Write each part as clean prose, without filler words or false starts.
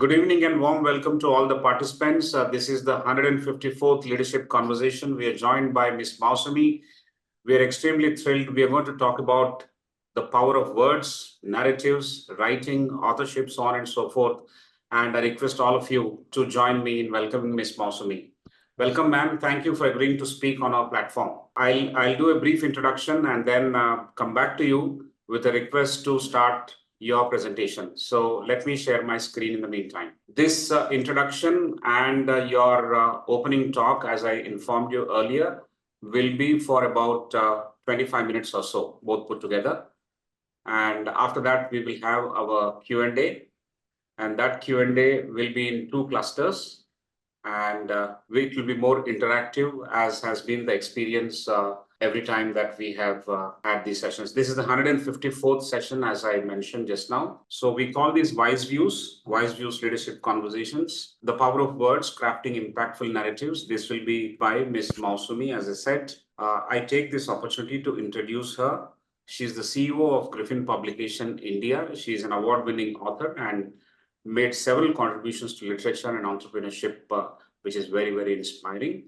Good evening and warm welcome to all the participants. This is the 154th Leadership Conversation. We are joined by Ms. Mousumi. We are extremely thrilled. We are going to talk about the power of words, narratives, writing, authorship, so on and so forth. And I request all of you to join me in welcoming Ms. Mousumi. Welcome, ma'am. Thank you for agreeing to speak on our platform. I'll do a brief introduction and then come back to you with a request to start your presentation. So let me share my screen in the meantime. This introduction and your opening talk, as I informed you earlier, will be for about 25 minutes or so, both put together. And after that, we will have our Q&A. And that Q&A will be in two clusters. And it will be more interactive, as has been the experience every time that we have had these sessions. This is the 154th session, as I mentioned just now. So we call these WiseViews Leadership Conversations. The power of words, crafting impactful narratives. This will be by Ms. Mousumi, as I said. I take this opportunity to introduce her. She's the CEO of GRIFFIN Publication India. She's an award-winning author and made several contributions to literature and entrepreneurship, which is very, very inspiring.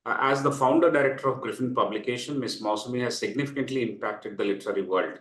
As the founder director of GRIFFIN Publication, Ms. Mousumi has significantly impacted the literary world.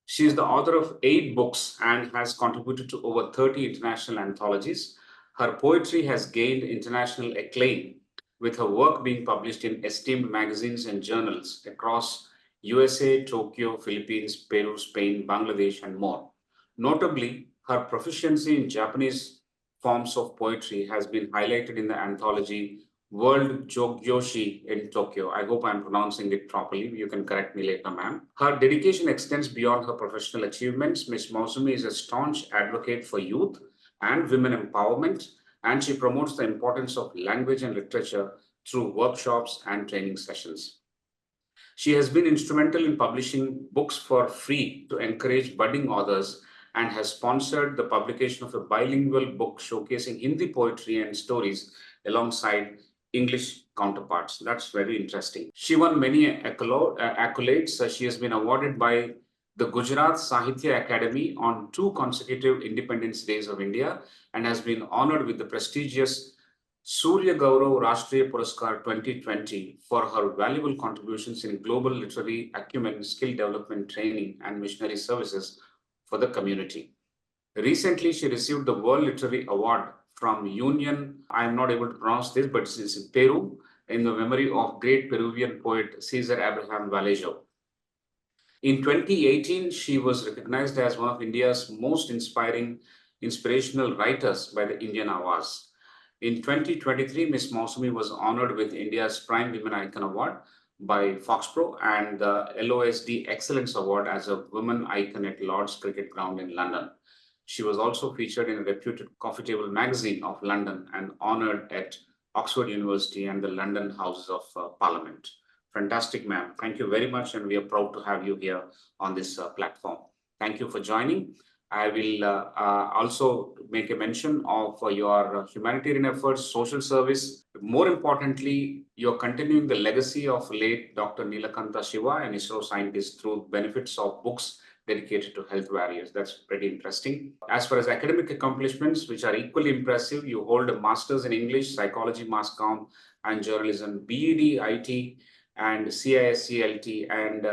She is the author of 8 books and has contributed to over 30 international anthologies. Her poetry has gained international acclaim, with her work being published in esteemed magazines and journals across USA, Tokyo, Philippines, Peru, Spain, Bangladesh, and more. Notably, her proficiency in Japanese forms of poetry has been highlighted in the anthology World Jogyoshi in Tokyo. I hope I'm pronouncing it properly. You can correct me later, ma'am. Her dedication extends beyond her professional achievements. Ms. Mousumi is a staunch advocate for youth and women empowerment, and she promotes the importance of language and literature through workshops and training sessions. She has been instrumental in publishing books for free to encourage budding authors and has sponsored the publication of a bilingual book showcasing Hindi poetry and stories alongside English counterparts. That's very interesting. She won many accolades. She has been awarded by the Gujarat Sahitya Academy on 2 consecutive Independence Days of India and has been honored with the prestigious Surya Gaurav Rashtriya Puraskar 2020 for her valuable contributions in global literary acumen, skill development training, and missionary services for the community. Recently, she received the World Literary Award from Union, I'm not able to pronounce this, but it's in Peru, in the memory of great Peruvian poet Cesar Abraham Vallejo. In 2018, she was recognized as one of India's most inspirational writers by the Indian Awaz. In 2023, Ms. Mousumi was honored with India's Prime Women Icon Award by Foxpro and the LOSD Excellence Award as a woman icon at Lord's Cricket Ground in London. She was also featured in a reputed coffee table magazine of London and honored at Oxford University and the London Houses of Parliament. Fantastic, ma'am. Thank you very much, and we are proud to have you here on this platform. Thank you for joining. I will also make a mention of your humanitarian efforts, social service. More importantly, you're continuing the legacy of late Dr. Nilakanta Shiva, an ISRO scientist, through benefits of books dedicated to health warriors. That's pretty interesting. As far as academic accomplishments, which are equally impressive, you hold a master's in English, psychology, mass comm, and journalism, BEd, IT, and CISCLT, and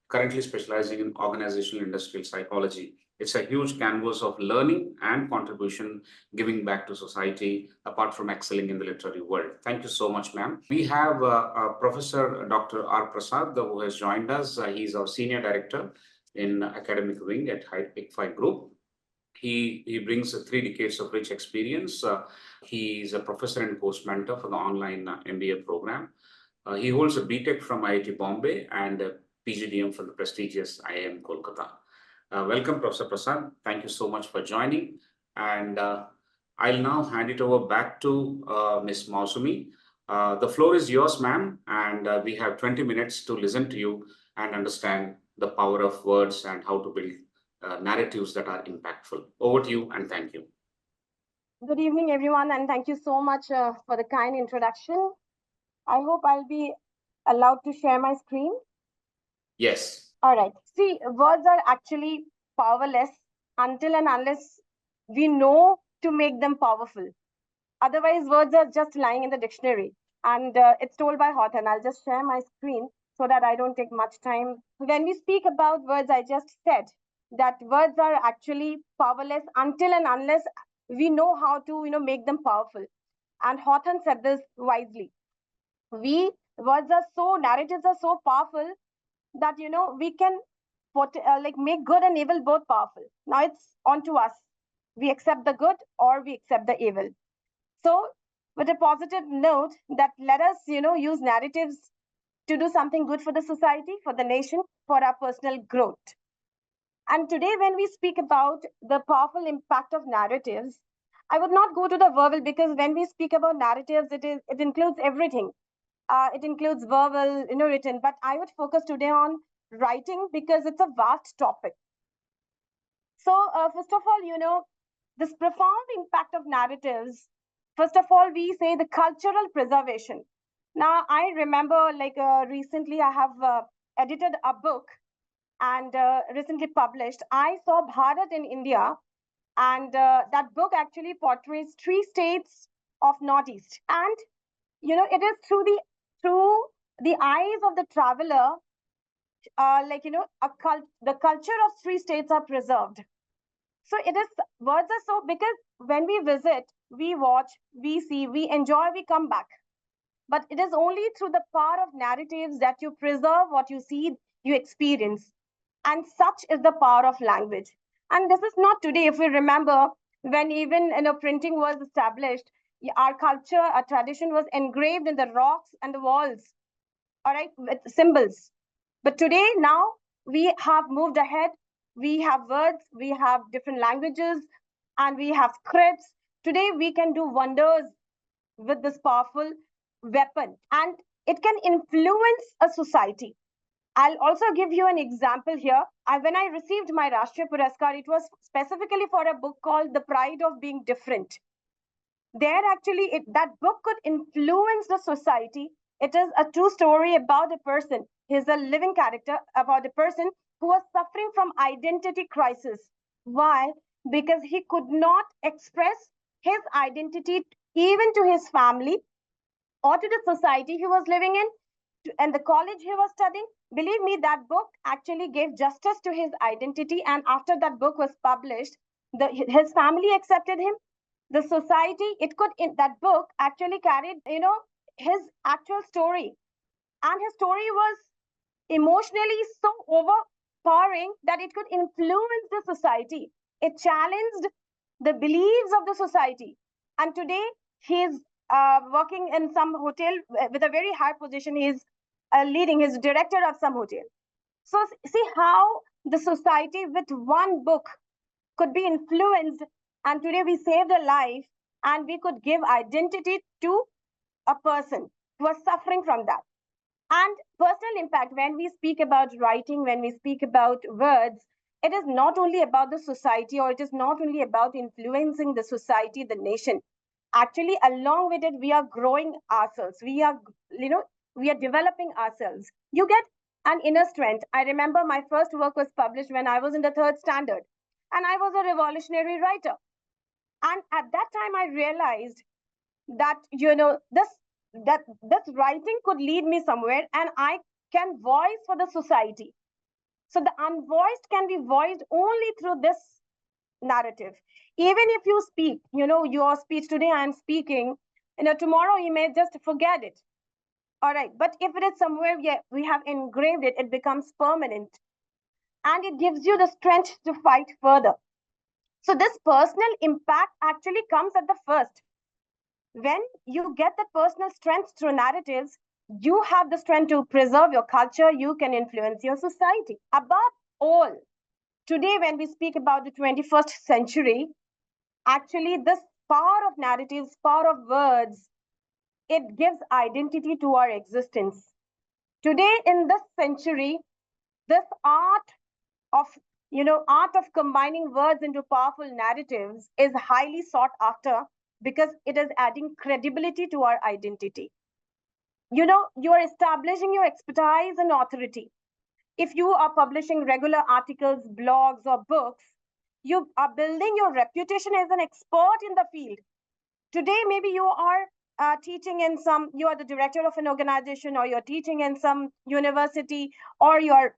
currently specializing in organizational industrial psychology. It's a huge canvas of learning and contribution, giving back to society, apart from excelling in the literary world. Thank you so much, ma'am. We have Professor Dr. R. Prasad, who has joined us. He's our Senior Director in Academic Wing at ICFAI Group. He brings 3 decades of rich experience. He is a professor and course mentor for the online MBA program. He holds a BTech from IIT Bombay and a PGDM from the prestigious IIM Kolkata. Welcome, Professor Prasad. Thank you so much for joining. And I'll now hand it over back to Ms. Mousumi. The floor is yours, ma'am, and we have 20 minutes to listen to you and understand the power of words and how to build narratives that are impactful. Over to you, and thank you. Good evening, everyone, and thank you so much for the kind introduction. I hope I'll be allowed to share my screen. Yes. All right. See, words are actually powerless until and unless we know to make them powerful. Otherwise, words are just lying in the dictionary. And it's told by Hawthorne. I'll just share my screen so that I don't take much time. When we speak about words, I just said that words are actually powerless until and unless we know how to, make them powerful. And Hawthorne said this wisely. Words are so, narratives are so powerful that, we can make good and evil both powerful. Now it's on to us. We accept the good or we accept the evil. So, with a positive note, that let us, use narratives to do something good for the society, for the nation, for our personal growth. And today, when we speak about the powerful impact of narratives, I would not go to the verbal, because when we speak about narratives, it includes everything. It includes verbal, written. But I would focus today on writing because it's a vast topic. So, first of all, this profound impact of narratives. First of all, we say the cultural preservation. Now, I remember recently I have edited a book and recently published. I saw Bharat in India, and that book actually portrays 3 states of Northeast. And, it is through the eyes of the traveler, the culture of 3 states are preserved. So it is, words are so, because when we visit, we watch, we see, we enjoy, we come back. But it is only through the power of narratives that you preserve what you see, you experience. And such is the power of language. And this is not today. If we remember, when even printing was established, our culture, our tradition was engraved in the rocks and the walls, all right, with symbols. But today, now, we have moved ahead. We have words, we have different languages, and we have scripts. Today, we can do wonders with this powerful weapon, and it can influence a society. I'll also give you an example here. When I received my Rashtriya Puraskar, it was specifically for a book called The Pride of Being Different. There, actually, that book could influence the society. It is a true story about a person. He's a living character about a person who was suffering from identity crisis. Why? Because he could not express his identity even to his family or to the society he was living in and the college he was studying. Believe me, that book actually gave justice to his identity. And after that book was published, his family accepted him. The society, that book actually carried, his actual story. And his story was emotionally so overpowering that it could influence the society. It challenged the beliefs of the society. And today, he's working in some hotel with a very high position. He's he's director of some hotel. So, see how the society with one book could be influenced. And today, we saved a life and we could give identity to a person who was suffering from that. And personal impact, when we speak about writing, when we speak about words, it is not only about the society, or it is not only about influencing the society, the nation. Actually, along with it, we are growing ourselves. We are, we are developing ourselves. You get an inner strength. I remember my first work was published when I was in the 3rd standard, and I was a revolutionary writer. And at that time, I realized that, this writing could lead me somewhere, and I can voice for the society. So the unvoiced can be voiced only through this narrative. Even if you speak, your speech today, I'm speaking, tomorrow you may just forget it. All right. But if it is somewhere we have engraved it, it becomes permanent, and it gives you the strength to fight further. So this personal impact actually comes at the first. When you get the personal strength through narratives, you have the strength to preserve your culture, you can influence your society. Above all, today, when we speak about the 21st century, actually, this power of narratives, power of words, it gives identity to our existence. Today, in this century, this of art of combining words into powerful narratives is highly sought after, because it is adding credibility to our identity. You are establishing your expertise and authority. If you are publishing regular articles, blogs, or books, You are building your reputation as an expert in the field. Today, maybe you are teaching in some, you are the director of an organization, or you're teaching in some university, or you are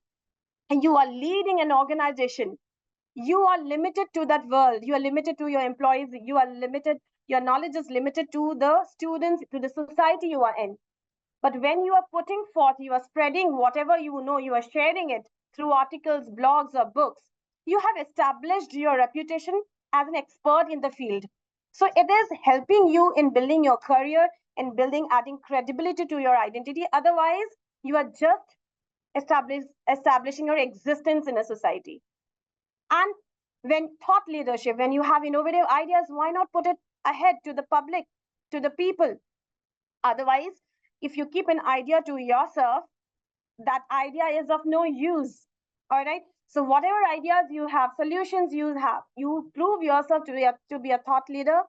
leading an organization. You are limited to that world. You are limited to your employees. You are limited, your knowledge is limited to the students, to the society you are in. But when you are putting forth, you are spreading whatever you know, you are sharing it through articles, blogs, or books, you have established your reputation as an expert in the field. So it is helping you in building your career and building, adding credibility to your identity. Otherwise, you are just establishing your existence in a society. And when thought leadership, when you have innovative ideas, why not put it ahead to the public, to the people? Otherwise, if you keep an idea to yourself, that idea is of no use. All right. So whatever ideas you have, solutions you have, you prove yourself to be a thought leader.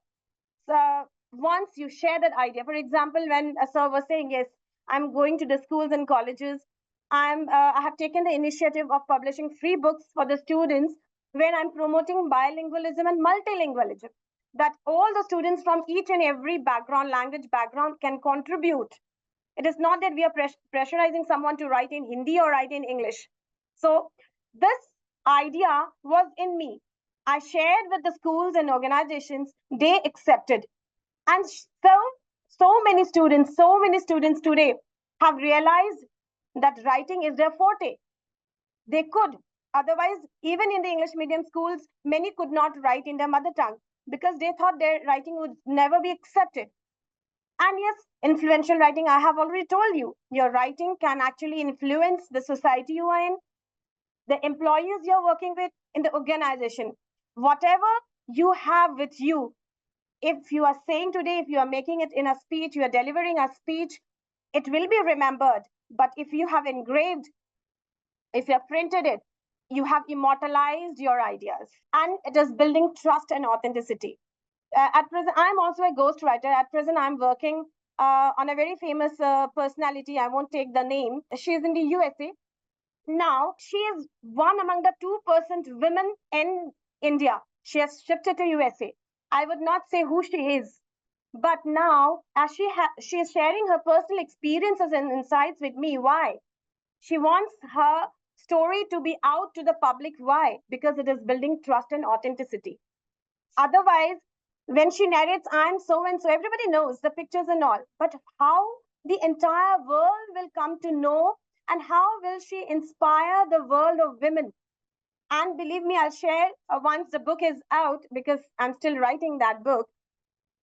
So once you share that idea, for example, when a sir was saying, yes, I'm going to the schools and colleges, I have taken the initiative of publishing free books for the students when I'm promoting bilingualism and multilingualism, that all the students from each and every background, language background, can contribute. It is not that we are pressurizing someone to write in Hindi or write in English. So this idea was in me. I shared with the schools and organizations, they accepted. And so many students today have realized that writing is their forte. They could. Otherwise, even in the English medium schools, many could not write in their mother tongue because they thought their writing would never be accepted. And yes, influential writing, I have already told you, your writing can actually influence the society you are in, the employees you're working with, in the organization. Whatever you have with you, if you are saying today, if you are making it in a speech, you are delivering a speech, it will be remembered. But if you have engraved, if you have printed it, you have immortalized your ideas. And it is building trust and authenticity. At present, I'm also a ghostwriter. At present, I'm working on a very famous personality. I won't take the name. She's in the USA. Now, she is one among the 2% women in India. She has shifted to USA. I would not say who she is. But now, as she is sharing her personal experiences and insights with me. Why? She wants her story to be out to the public. Why? Because it is building trust and authenticity. Otherwise, when she narrates, I'm so and so, everybody knows the pictures and all. But how the entire world will come to know, and how will she inspire the world of women? And believe me, I'll share once the book is out, because I'm still writing that book.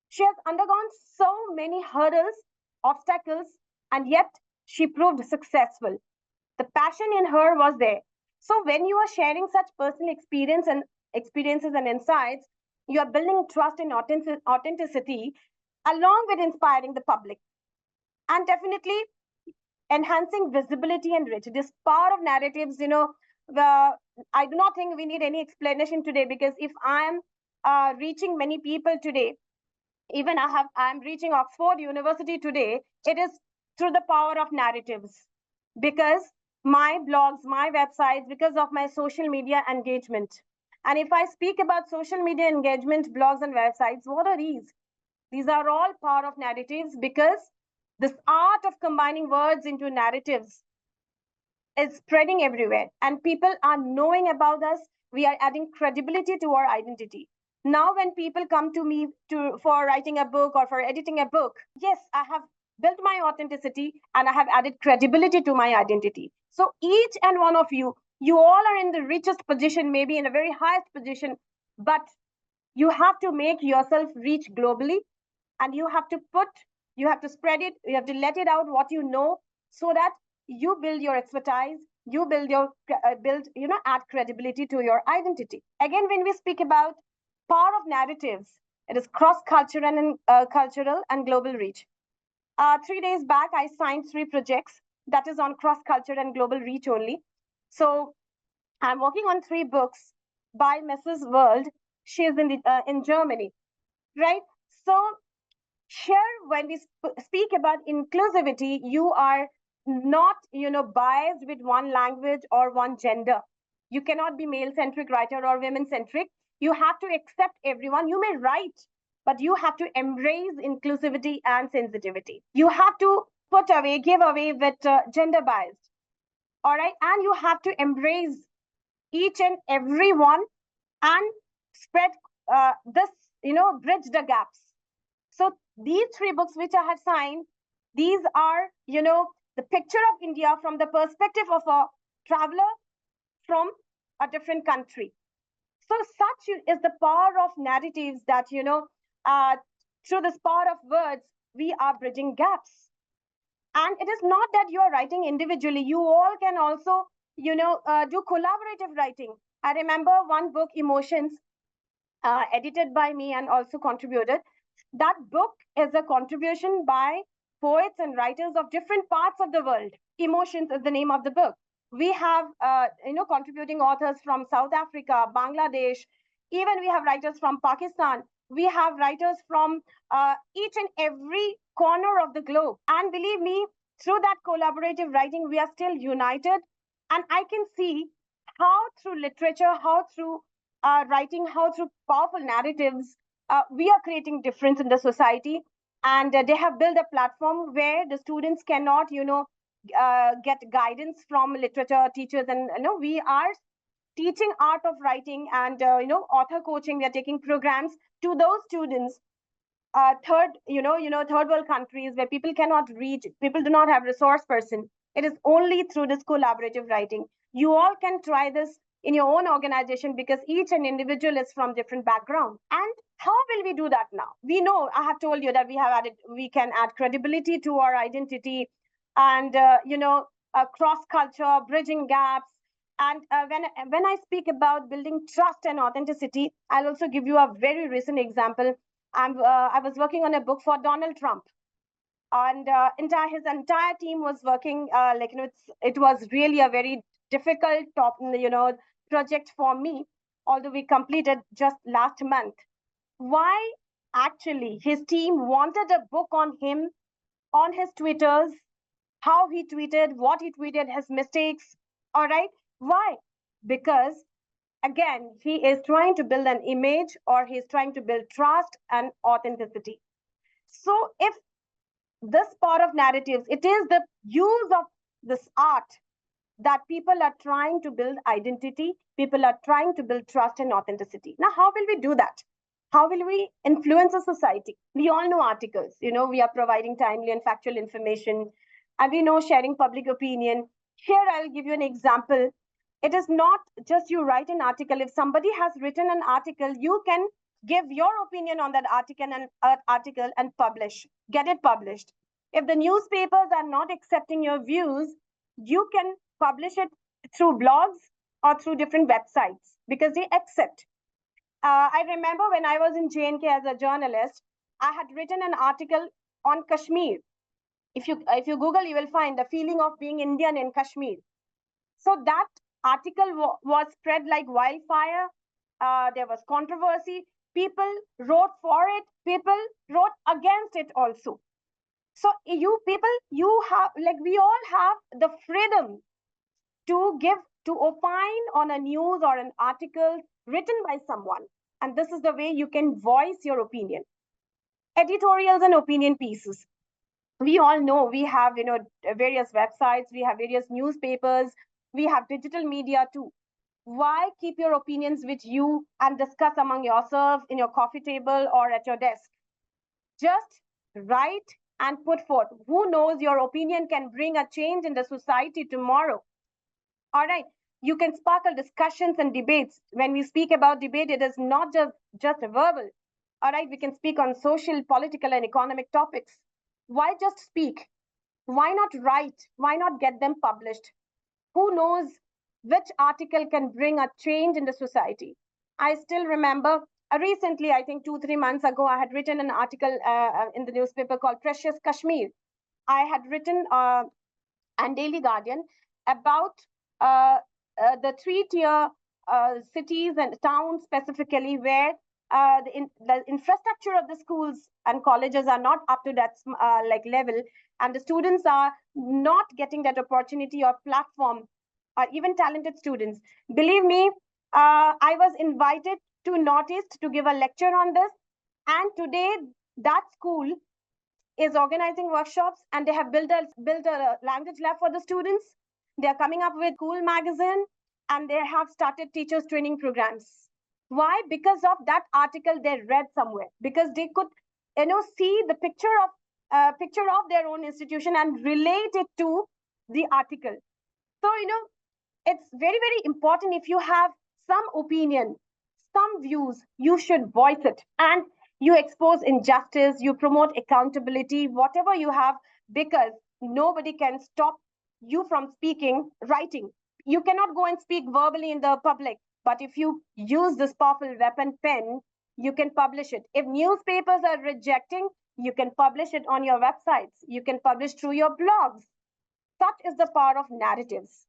She has undergone so many hurdles, obstacles, and yet she proved successful. The passion in her was there. So when you are sharing such personal experiences and insights, you are building trust and authenticity, along with inspiring the public, and definitely enhancing visibility and reach. This power of narratives, I do not think we need any explanation today, because if I'm reaching many people today, even I'm reaching Oxford University today, it is through the power of narratives, because my blogs, my websites, because of my social media engagement. And if I speak about social media engagement, blogs and websites, what are these? These are all power of narratives, because this art of combining words into narratives is spreading everywhere, and people are knowing about us. We are adding credibility to our identity. Now when people come to me for writing a book or for editing a book, yes, I have built my authenticity and I have added credibility to my identity. So each and one of you all are in the richest position, maybe in the very highest position, but you have to make yourself reach globally, and you have to spread it, you have to let it out what you know, so that you build your expertise, you add credibility to your identity. Again, when we speak about power of narratives, it is cross-cultural and cultural and global reach. 3 days back, I signed 3 projects that is on cross-culture and global reach only. So I'm working on 3 books by Mrs. World. She is in Germany, right? So here, when we speak about inclusivity, you are not biased with one language or one gender. You cannot be male-centric writer or women-centric. You have to accept everyone. You may write, but you have to embrace inclusivity and sensitivity. You have to give away with gender biased. All right. And you have to embrace each and every one and spread this, bridge the gaps. So these 3 books which I have signed, these are, the picture of India from the perspective of a traveler from a different country. So such is the power of narratives that, through this power of words, we are bridging gaps. And it is not that you are writing individually. You all can also, do collaborative writing. I remember one book, Emotions, edited by me and also contributed. That book is a contribution by poets and writers of different parts of the world. Emotions is the name of the book. We have, contributing authors from South Africa, Bangladesh. Even we have writers from Pakistan. We have writers from each and every corner of the globe. And believe me, through that collaborative writing, we are still united. And I can see how through literature, how through writing, how through powerful narratives, we are creating difference in the society. And they have built a platform where the students cannot, get guidance from literature teachers. And, we are teaching art of writing and, author coaching. We are taking programs to those students, third world countries where people cannot reach, people do not have resource person. It is only through this collaborative writing. You all can try this in your own organization because each and individual is from different background. And how will we do that now? We know, I have told you that we can add credibility to our identity and, cross culture, bridging gaps. And when I speak about building trust and authenticity, I'll also give you a very recent example. I was working on a book for Donald Trump, and his entire team was working. It was really a very difficult project for me, although we completed just last month. Why? Actually, his team wanted a book on him, on his Twitters, how he tweeted, what he tweeted, his mistakes. All right. Why? Because again, he is trying to build an image, or he's trying to build trust and authenticity. So if this part of narratives, it is the use of this art that people are trying to build identity, people are trying to build trust and authenticity. Now, how will we do that? How will we influence a society? We all know articles, we are providing timely and factual information, and we know sharing public opinion. Here, I'll give you an example. It is not just you write an article. If somebody has written an article, you can give your opinion on that article and get it published. If the newspapers are not accepting your views, you can publish it through blogs or through different websites because they accept. I remember when I was in JNK as a journalist, I had written an article on Kashmir. If you Google, you will find the feeling of being Indian in Kashmir. So that article was spread like wildfire. There was controversy. People wrote for it. People wrote against it also. So we all have the freedom to opine on a news or an article written by someone. And this is the way you can voice your opinion. Editorials and opinion pieces. We all know we have, various websites, we have various newspapers, we have digital media too. Why keep your opinions with you and discuss among yourselves in your coffee table or at your desk? Just write and put forth. Who knows, your opinion can bring a change in the society tomorrow. All right. You can sparkle discussions and debates. When we speak about debate, it is not just a verbal. All right. We can speak on social, political, and economic topics. Why just speak? Why not write? Why not get them published? Who knows which article can bring a change in the society? I still remember recently, I think 2-3 months ago, I had written an article in the newspaper called Precious Kashmir. I had written and Daily Guardian about the 3-tier cities and towns specifically where the infrastructure of the schools and colleges are not up to that level, and the students are not getting that opportunity or platform or even talented students. Believe me, I was invited to Northeast to give a lecture on this. And today, that school is organizing workshops, and they have built a language lab for the students. They are coming up with Cool magazine, and they have started teachers training programs. Why? Because of that article they read somewhere, because they could see the picture of their own institution and relate it to the article. So it's very, very important. If you have some opinion, some views, you should voice it, and you expose injustice, you promote accountability, whatever you have, because nobody can stop you from speaking, writing. You cannot go and speak verbally in the public, but if you use this powerful weapon, pen, you can publish it. If newspapers are rejecting, you can publish it on your websites, you can publish through your blogs. Such is the power of narratives.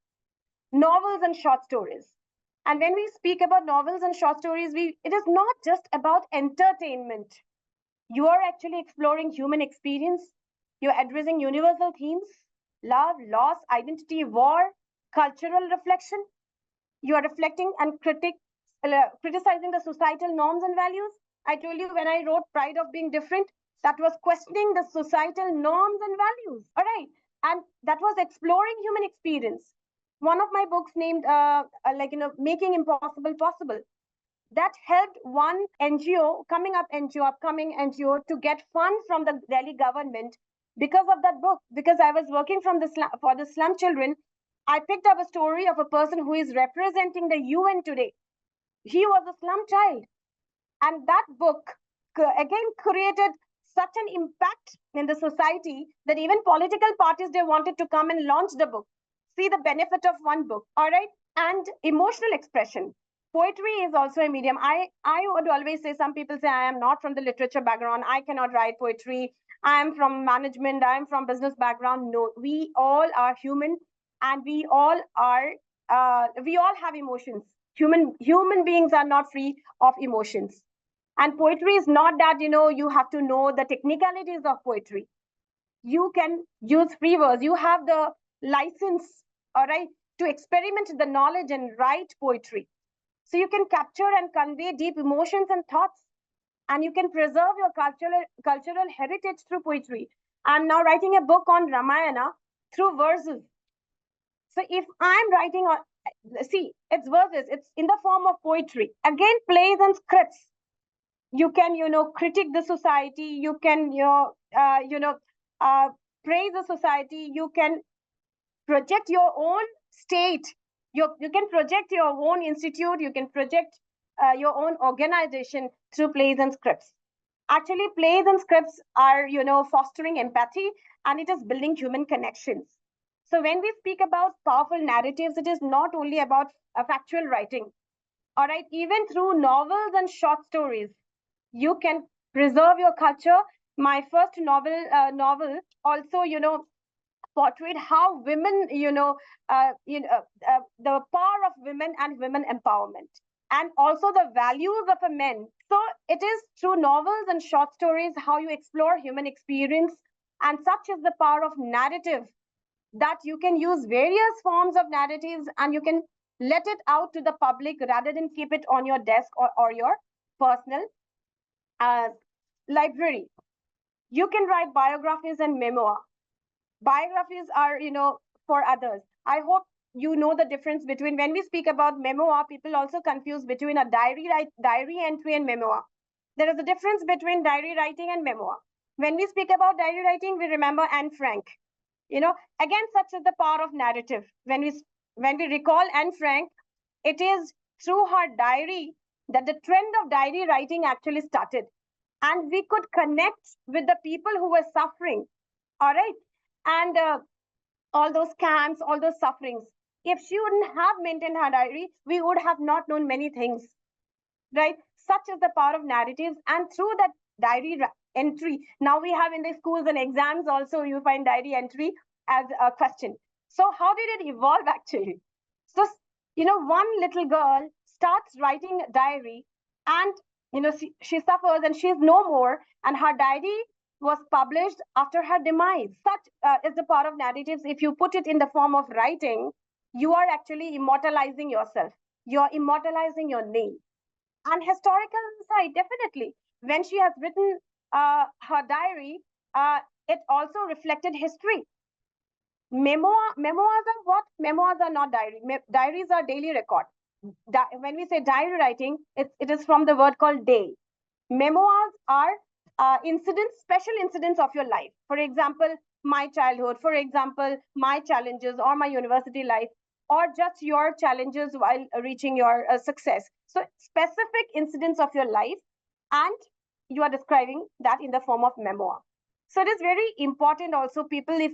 Novels and short stories. And when we speak about novels and short stories, it is not just about entertainment. You are actually exploring human experience. You're addressing universal themes: love, loss, identity, war, cultural reflection. You are reflecting and criticizing the societal norms and values. I told you when I wrote Pride of Being Different, that was questioning the societal norms and values. All right. And that was exploring human experience. One of my books named Making Impossible Possible, that helped one NGO, upcoming NGO, to get funds from the Delhi government because of that book. Because I was working for the slum children, I picked up a story of a person who is representing the UN today. He was a slum child. And that book, again, created such an impact in the society that even political parties, they wanted to come and launch the book. See the benefit of one book, all right? And emotional expression. Poetry is also a medium. I would always say, some people say, I am not from the literature background, I cannot write poetry, I am from management, I am from business background. No, we all are human, and we all have emotions. Human beings are not free of emotions. And poetry is not that, you have to know the technicalities of poetry. You can use free verse. You have the license, all right, to experiment the knowledge and write poetry. So you can capture and convey deep emotions and thoughts, and you can preserve your cultural heritage through poetry. I'm now writing a book on Ramayana through verses. So if I'm writing on, see, it's verses, it's in the form of poetry. Again, plays and scripts. You can, critique the society. You can, praise the society. You can project your own state. You can project your own institute. You can project your own organization through plays and scripts. Actually, plays and scripts are, fostering empathy, and it is building human connections. So when we speak about powerful narratives, it is not only about factual writing. All right, even through novels and short stories, you can preserve your culture. My first novel also, portrayed how women, the power of women and women empowerment, and also the values of a man. So it is through novels and short stories how you explore human experience, and such is the power of narrative, that you can use various forms of narratives, and you can let it out to the public rather than keep it on your desk or your personal library. You can write biographies and memoir. Biographies are, for others. I hope you know the difference between, when we speak about memoir, people also confuse between a diary entry and memoir. There is a difference between diary writing and memoir. When we speak about diary writing, we remember Anne Frank. Again, such is the power of narrative. When we recall Anne Frank, it is through her diary that the trend of diary writing actually started. And we could connect with the people who were suffering, all right? And all those camps, all those sufferings. If she wouldn't have maintained her diary, we would have not known many things, right? Such is the power of narratives. And through that diary entry, now we have in the schools and exams also, you find diary entry as a question. So how did it evolve actually? So, one little girl starts writing a diary, and, she suffers and she's no more, and her diary was published after her demise. Such is the power of narratives. If you put it in the form of writing, you are actually immortalizing yourself. You're immortalizing your name. And historical side, definitely. When she has written her diary, it also reflected history. Memoirs are what? Memoirs are not diary. Diaries are daily record. When we say diary writing, it is from the word called day. Memoirs are incidents, special incidents of your life. For example, my childhood, for example, my challenges or my university life, or just your challenges while reaching your success. So specific incidents of your life, and you are describing that in the form of memoir. So it is very important also, people, if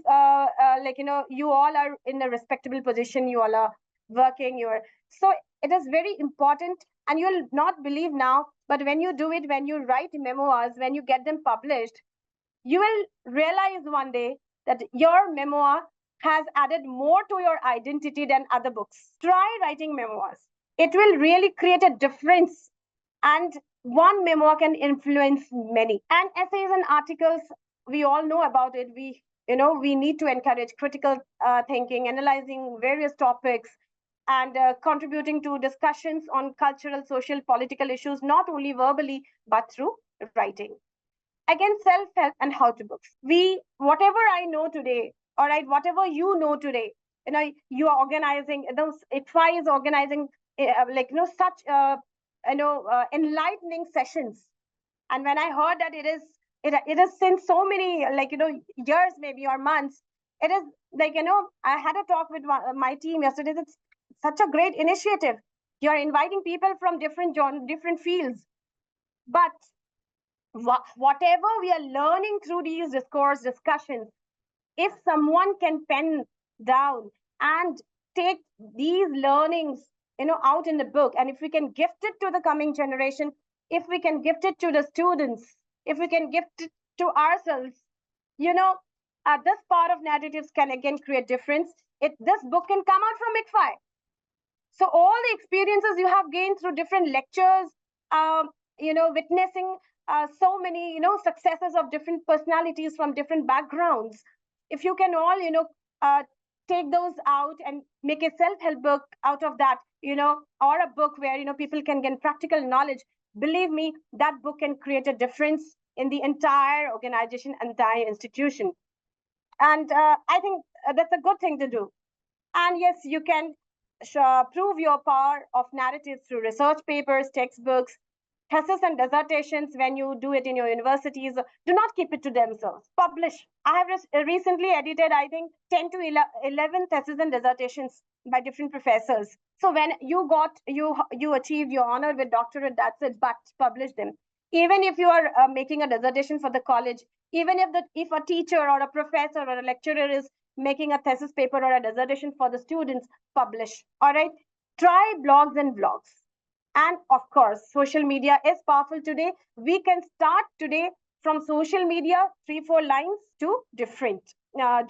like, you all are in a respectable position, you all are working, so it is very important. And you'll not believe now, but when you do it, when you write memoirs, when you get them published, you will realize one day that your memoir has added more to your identity than other books. Try writing memoirs. It will really create a difference, and one memoir can influence many. And essays and articles, we all know about it. We need to encourage critical thinking, analyzing various topics, and contributing to discussions on cultural, social, political issues, not only verbally, but through writing. Again, self-help and how-to books. Whatever I know today, all right, whatever you know today, you are organizing, those ICFAI is organizing, such, enlightening sessions. And when I heard that it is since so many, years, maybe, or months, it is I had a talk with my team yesterday. It's such a great initiative. You're inviting people from different fields, but whatever we are learning through these discourse discussions, if someone can pen down and take these learnings, out in the book, and if we can gift it to the coming generation, if we can gift it to the students, if we can gift it to ourselves, this part of narratives can again create difference. This book can come out from ICFAI. So all the experiences you have gained through different lectures, witnessing so many, successes of different personalities from different backgrounds, if you can all, take those out and make a self-help book out of that, or a book where, people can gain practical knowledge, believe me, that book can create a difference in the entire organization, entire institution. And I think that's a good thing to do. And yes, you can prove your power of narratives through research papers, textbooks, thesis and dissertations. When you do it in your universities, do not keep it to themselves. Publish. I have recently edited, I think, 10 to 11 theses and dissertations by different professors. So when you achieved your honor with doctorate, that's it, but publish them. Even if you are making a dissertation for the college, even if a teacher or a professor or a lecturer is making a thesis paper or a dissertation for the students, publish. All right. Try blogs and vlogs. And of course, social media is powerful today. We can start today from social media, 3-4 lines to different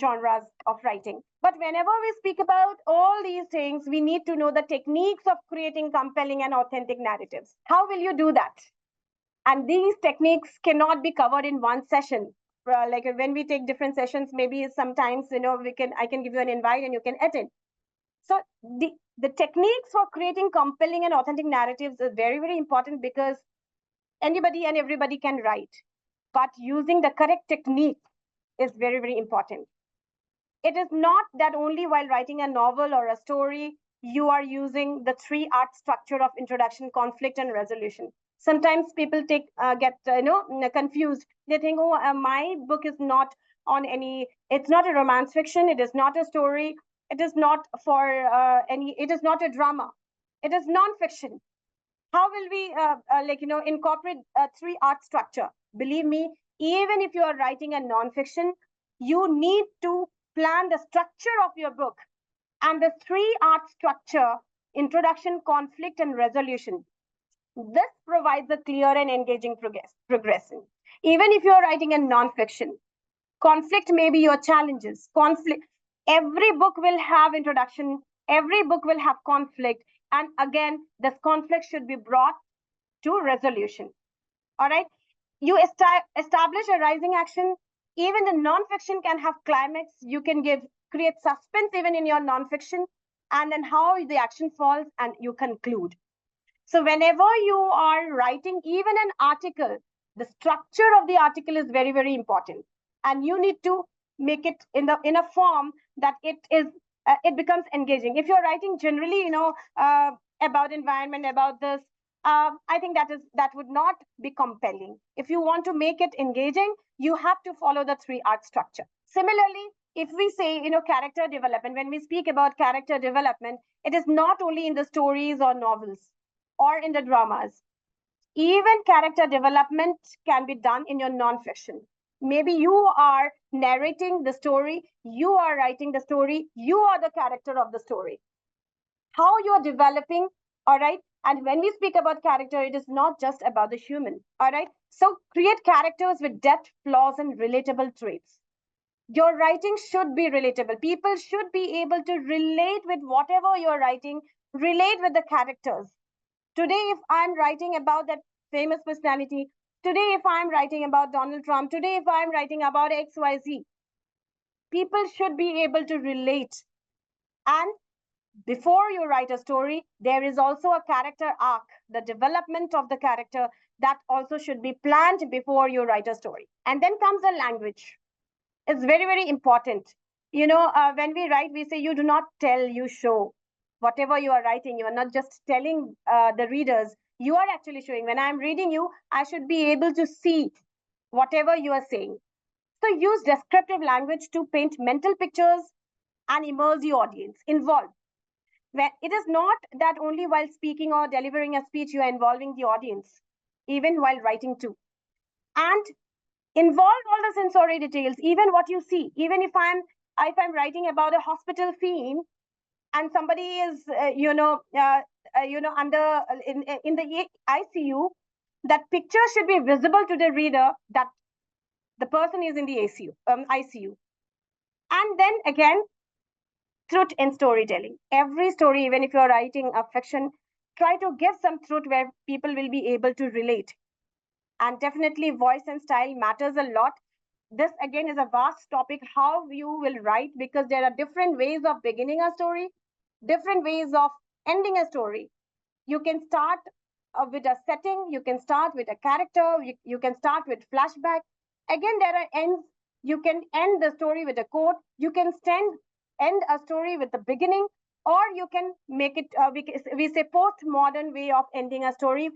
genres of writing. But whenever we speak about all these things, we need to know the techniques of creating compelling and authentic narratives. How will you do that? And these techniques cannot be covered in one session. Like when we take different sessions, maybe sometimes, I can give you an invite and you can attend. So the techniques for creating compelling and authentic narratives is very, very important, because anybody and everybody can write, but using the correct technique is very, very important. It is not that only while writing a novel or a story, you are using the 3-art structure of introduction, conflict, and resolution. Sometimes people get confused. They think, oh, my book is not on any, it's not a romance fiction, it is not a story, it is not for it is not a drama, it is non-fiction. How will we incorporate a 3-art structure? Believe me, even if you are writing a non-fiction, you need to plan the structure of your book. And the 3-art structure: introduction, conflict, and resolution. This provides a clear and engaging progression. Even if you're writing a non-fiction, conflict may be your challenges. Every book will have introduction, every book will have conflict, and again, this conflict should be brought to resolution. All right, you establish a rising action. Even the non-fiction can have climax. You can create suspense even in your non-fiction. and then how the action falls, and you conclude. So whenever you are writing even an article, the structure of the article is very, very important. And you need to make it in a form that it becomes engaging. If you're writing generally, about environment, about this, I think that would not be compelling. If you want to make it engaging, you have to follow the 3 art structure. Similarly, if we say, character development, when we speak about character development, it is not only in the stories or novels or in the dramas. Even character development can be done in your non-fiction. Maybe you are narrating the story, you are writing the story, you are the character of the story. How you are developing, all right? And when we speak about character, it is not just about the human, all right? So create characters with depth, flaws, and relatable traits. Your writing should be relatable. People should be able to relate with whatever you're writing, relate with the characters. Today, if I'm writing about that famous personality, today, if I'm writing about Donald Trump, today, if I'm writing about XYZ, people should be able to relate. And before you write a story, there is also a character arc, the development of the character that also should be planned before you write a story. And then comes the language. It's very, very important. When we write, we say you do not tell, you show. Whatever you are writing, you are not just telling the readers, you are actually showing. When I'm reading you, I should be able to see whatever you are saying. So use descriptive language to paint mental pictures and immerse the audience, involve. When it is not that only while speaking or delivering a speech you are involving the audience, even while writing too. And involve all the sensory details, even what you see. Even if I'm writing about a hospital scene and somebody is under in the ICU, that picture should be visible to the reader that the person is in the ICU. And then again, truth in storytelling. Every story, even if you're writing a fiction, try to give some truth where people will be able to relate. And definitely voice and style matters a lot. This again is a vast topic, how you will write, because there are different ways of beginning a story, different ways of ending a story. You can start with a setting, you can start with a character, you can start with flashback. Again, there are ends. You can end the story with a quote, you can end a story with the beginning, or you can make it we say postmodern way of ending a story.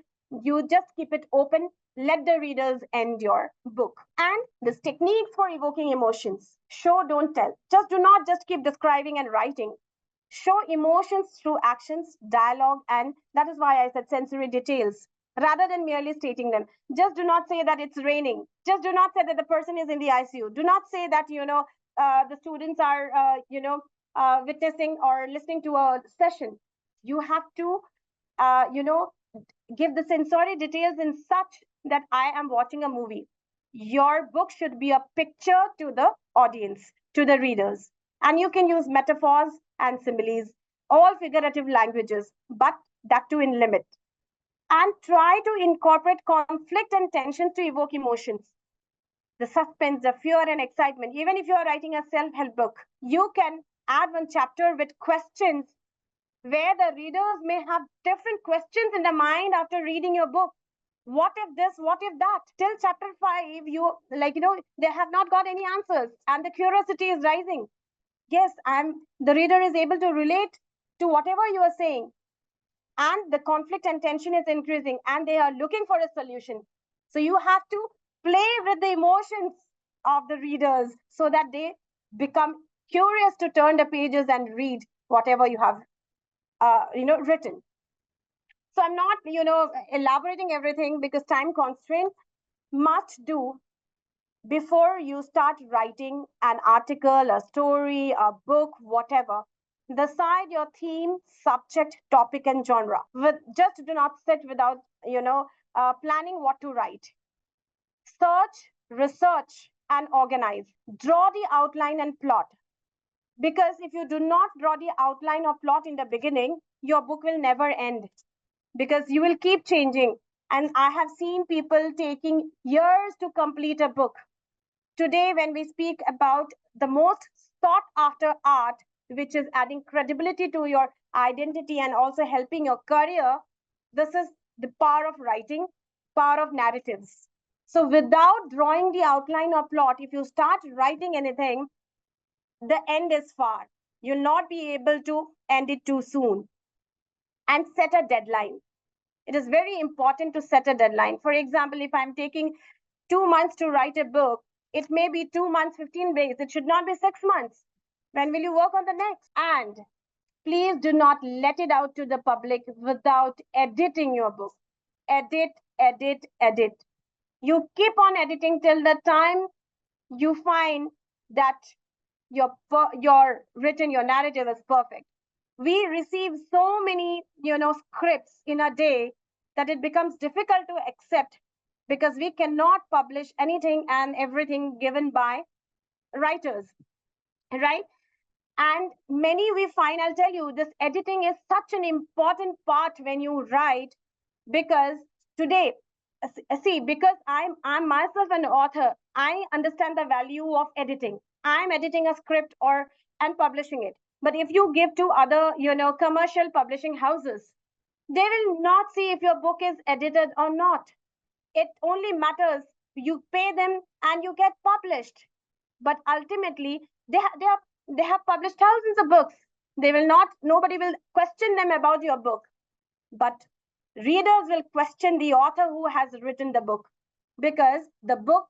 You just keep it open, let the readers end your book. And this techniques for evoking emotions: show, don't tell. Just do not just keep describing and writing. Show emotions through actions, dialogue, and that is why I said sensory details rather than merely stating them. Just do not say that it's raining. Just do not say that the person is in the ICU. Do not say that the students are witnessing or listening to a session. You have to give the sensory details in such that I am watching a movie. Your book should be a picture to the audience, to the readers. And you can use metaphors and similes, all figurative languages, but that too in limit. And try to incorporate conflict and tension to evoke emotions. The suspense, the fear, and excitement. Even if you're writing a self help book, you can add one chapter with questions where the readers may have different questions in the mind after reading your book. What if this? What if that? Till chapter 5, they have not got any answers, and the curiosity is rising. Yes, the reader is able to relate to whatever you are saying, and the conflict and tension is increasing, and they are looking for a solution. So you have to play with the emotions of the readers so that they become curious to turn the pages and read whatever you have written. So I'm not elaborating everything because time constraints. Must do before you start writing an article, a story, a book, whatever. Decide your theme, subject, topic, and genre. Just do not sit without planning what to write. Search, research, and organize. Draw the outline and plot. Because if you do not draw the outline or plot in the beginning, your book will never end, because you will keep changing. And I have seen people taking years to complete a book. Today, when we speak about the most sought after art, which is adding credibility to your identity and also helping your career, this is the power of writing, power of narratives. So without drawing the outline or plot, if you start writing anything, the end is far. You'll not be able to end it too soon. And set a deadline. It is very important to set a deadline. For example, if I'm taking 2 months to write a book, it may be 2 months, 15 days. It should not be 6 months. When will you work on the next? And please do not let it out to the public without editing your book. Edit, edit, edit. You keep on editing till the time you find that your narrative is perfect. We receive so many, scripts in a day that it becomes difficult to accept because we cannot publish anything and everything given by writers, right? And many we find, I'll tell you, this editing is such an important part when you write, because today, see, because I'm myself an author, I understand the value of editing. I'm editing a script and publishing it. But if you give to other, commercial publishing houses, they will not see if your book is edited or not. It only matters you pay them and you get published. But ultimately, they have published thousands of books. Nobody will question them about your book. But readers will question the author who has written the book, because the book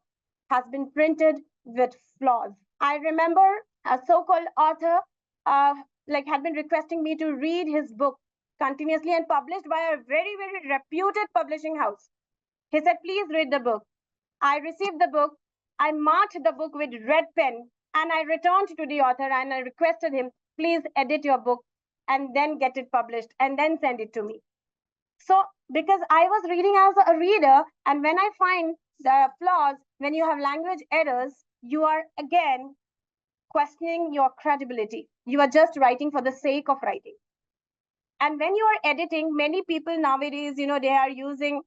has been printed with flaws. I remember a so-called author had been requesting me to read his book continuously and published by a very, very reputed publishing house. He said, please read the book. I received the book. I marked the book with red pen and I returned to the author and I requested him, please edit your book and then get it published and then send it to me. So because I was reading as a reader, and when I find the flaws, when you have language errors, you are again questioning your credibility. You are just writing for the sake of writing. And when you are editing, many people nowadays, they are using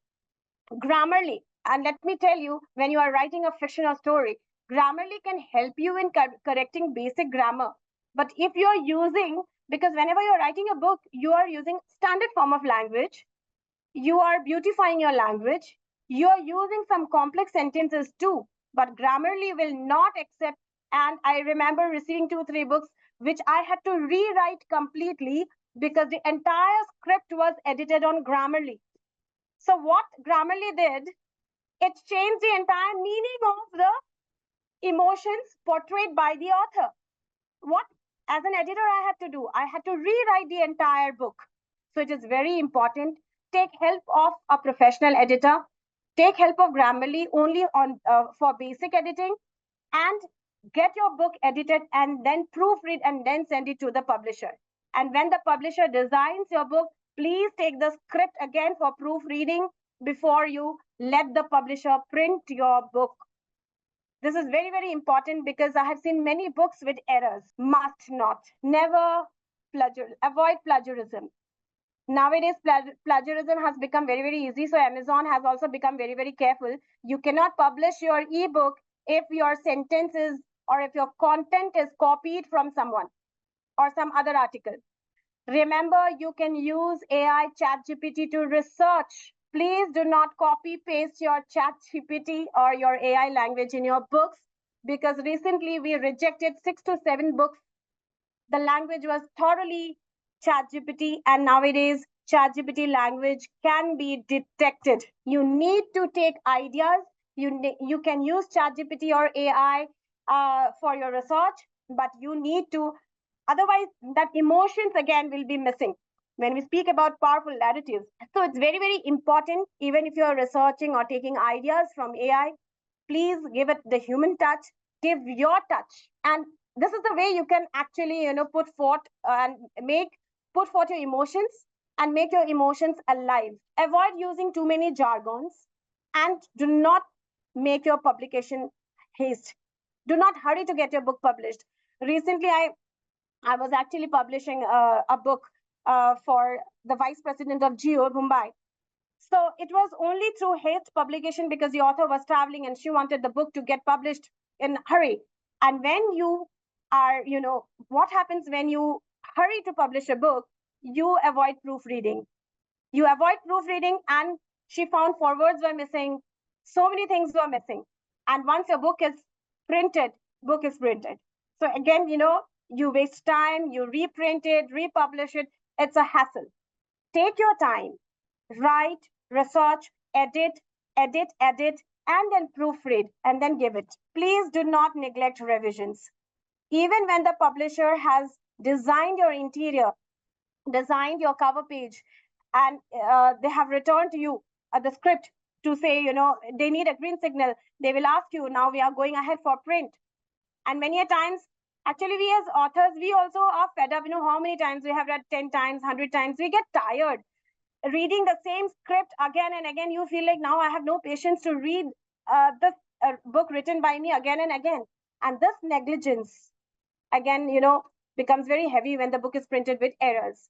Grammarly. And let me tell you, when you are writing a fictional story, Grammarly can help you in correcting basic grammar. But if you're using, because whenever you're writing a book, you are using standard form of language, you are beautifying your language, you are using some complex sentences too, but Grammarly will not accept. And I remember receiving 2-3 books which I had to rewrite completely because the entire script was edited on Grammarly. So what Grammarly did, it changed the entire meaning of the emotions portrayed by the author. What, as an editor, I had to do? I had to rewrite the entire book. So it is very important. Take help of a professional editor. Take help of Grammarly only for basic editing, and get your book edited and then proofread and then send it to the publisher. And when the publisher designs your book, please take the script again for proofreading before you let the publisher print your book. This is very, very important because I have seen many books with errors. Must not. Never avoid plagiarism. Nowadays, plagiarism has become very, very easy. So Amazon has also become very, very careful. You cannot publish your ebook if your sentences or if your content is copied from someone or some other article. Remember, you can use AI ChatGPT to research. Please do not copy paste your ChatGPT or your AI language in your books, because recently we rejected 6 to 7 books. The language was thoroughly ChatGPT, and nowadays ChatGPT language can be detected. You need to take ideas. You can use ChatGPT or AI for your research, but you need to, otherwise that emotions again will be missing when we speak about powerful narratives. So it's very, very important, even if you're researching or taking ideas from AI, please give it the human touch, give your touch. And this is the way you can actually, put forth your emotions and make your emotions alive. Avoid using too many jargons, and do not make your publication haste. Do not hurry to get your book published. Recently, I was actually publishing a book for the vice president of Geo, Mumbai. So it was only through haste publication because the author was traveling and she wanted the book to get published in a hurry. And when you are, what happens when you hurry to publish a book? You avoid proofreading. And she found forewords were missing. So many things were missing. And once your book is printed. So again, you waste time, you reprint it, republish it. It's a hassle. Take your time, write, research, edit, and then proofread, and then give it. Please do not neglect revisions. Even when the publisher has designed your interior, designed your cover page, and they have returned to you the script to say, they need a green signal, they will ask you, now we are going ahead for print. And many a times, actually, we as authors, we also are fed up. How many times we have read 10 times, 100 times, we get tired reading the same script again and again. You feel like, now I have no patience to read this book written by me again and again. And this negligence, again, becomes very heavy when the book is printed with errors,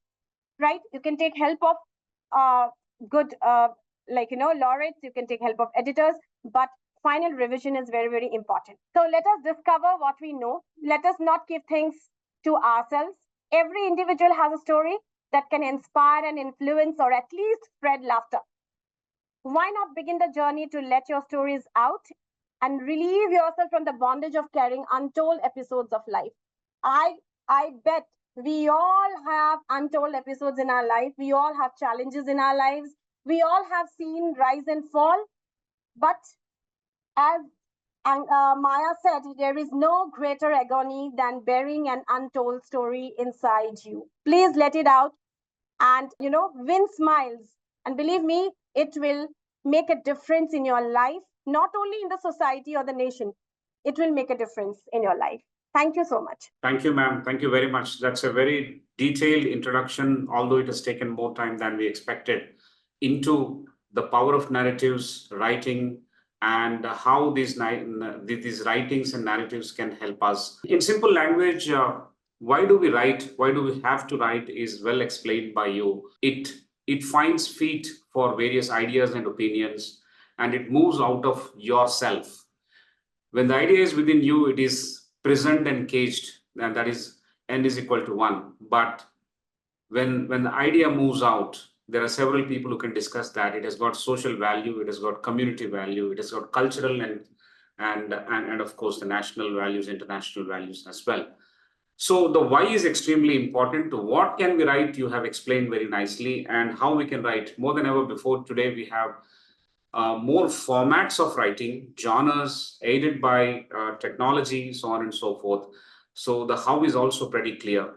right? You can take help of good, laureates, you can take help of editors, but final revision is very, very important. So let us discover what we know. Let us not keep things to ourselves. Every individual has a story that can inspire and influence, or at least spread laughter. Why not begin the journey to let your stories out and relieve yourself from the bondage of carrying untold episodes of life? I bet we all have untold episodes in our life. We all have challenges in our lives. We all have seen rise and fall. But as Maya said, there is no greater agony than bearing an untold story inside you. Please let it out and, win smiles. And believe me, it will make a difference in your life, not only in the society or the nation. It will make a difference in your life. Thank you so much. Thank you, ma'am. Thank you very much. That's a very detailed introduction, although it has taken more time than we expected, into the power of narratives, writing, and how these writings and narratives can help us. In simple language, why do we write? Why do we have to write is well explained by you. It finds feet for various ideas and opinions, and it moves out of yourself. When the idea is within you, it is present and caged, and that is n is equal to 1. But when the idea moves out, there are several people who can discuss that. It has got social value, it has got community value, it has got cultural and of course the national values, international values as well. So the why is extremely important. What can we write? You have explained very nicely, and how we can write. More than ever before, today we have more formats of writing, genres aided by technology, so on and so forth. So the how is also pretty clear.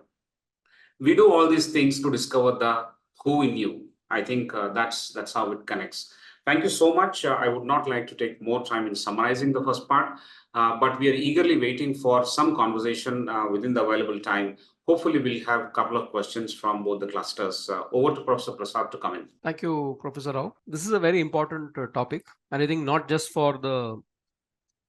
We do all these things to discover the who in you. I think that's how it connects. Thank you so much. I would not like to take more time in summarizing the first part, but we are eagerly waiting for some conversation within the available time. Hopefully, we'll have a couple of questions from both the clusters. Over to Professor Prasad to come in. Thank you, Professor Rao. This is a very important topic, and I think not just for the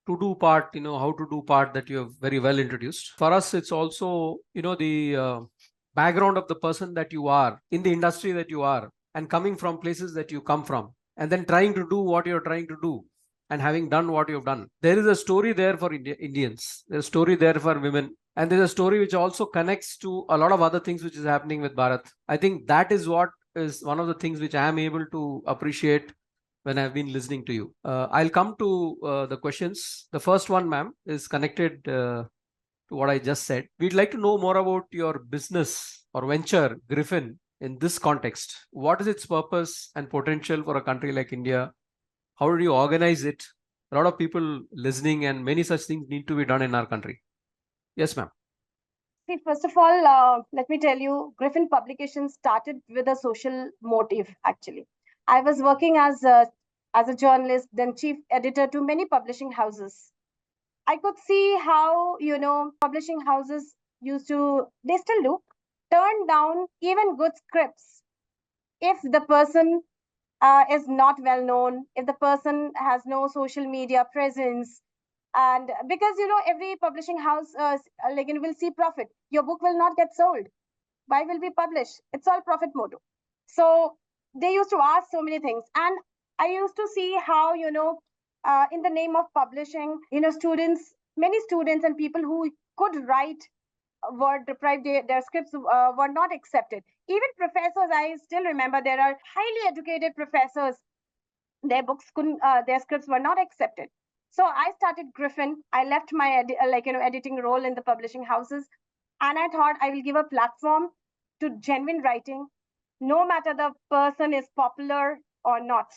to-do part, how to do part that you have very well introduced. For us, it's also, the background of the person that you are, in the industry that you are, and coming from places that you come from, and then trying to do what you're trying to do, and having done what you've done. There is a story there for Indians. There's a story there for women. And there's a story which also connects to a lot of other things which is happening with Bharat. I think that is what is one of the things which I am able to appreciate when I've been listening to you. I'll come to the questions. The first one, ma'am, is connected to what I just said. We'd like to know more about your business or venture, GRIFFIN, in this context. What is its purpose and potential for a country like India? How do you organize it? A lot of people listening, and many such things need to be done in our country. Yes, ma'am. See, first of all, let me tell you, GRIFFIN Publications started with a social motive, actually. I was working as a journalist, then chief editor to many publishing houses. I could see how, publishing houses used to, they still do, turn down even good scripts if the person is not well known, if the person has no social media presence. And because, every publishing house will see profit. Your book will not get sold. Why will we publish? It's all profit motive. So they used to ask so many things. And I used to see how, in the name of publishing, many students and people who could write word deprived, their scripts were not accepted. Even professors, I still remember there are highly educated professors, their books couldn't, their scripts were not accepted. So I started GRIFFIN. I left my editing role in the publishing houses, and I thought I will give a platform to genuine writing, no matter the person is popular or not.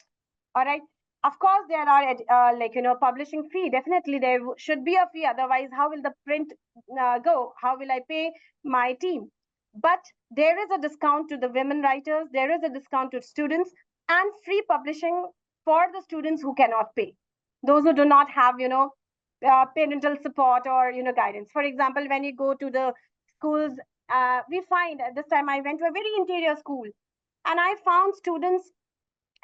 All right. Of course, there are publishing fee. Definitely, there should be a fee. Otherwise, how will the print go? How will I pay my team? But there is a discount to the women writers. There is a discount to students, and free publishing for the students who cannot pay, those who do not have parental support or guidance. For example, when you go to the schools, we find this time I went to a very interior school, and I found students,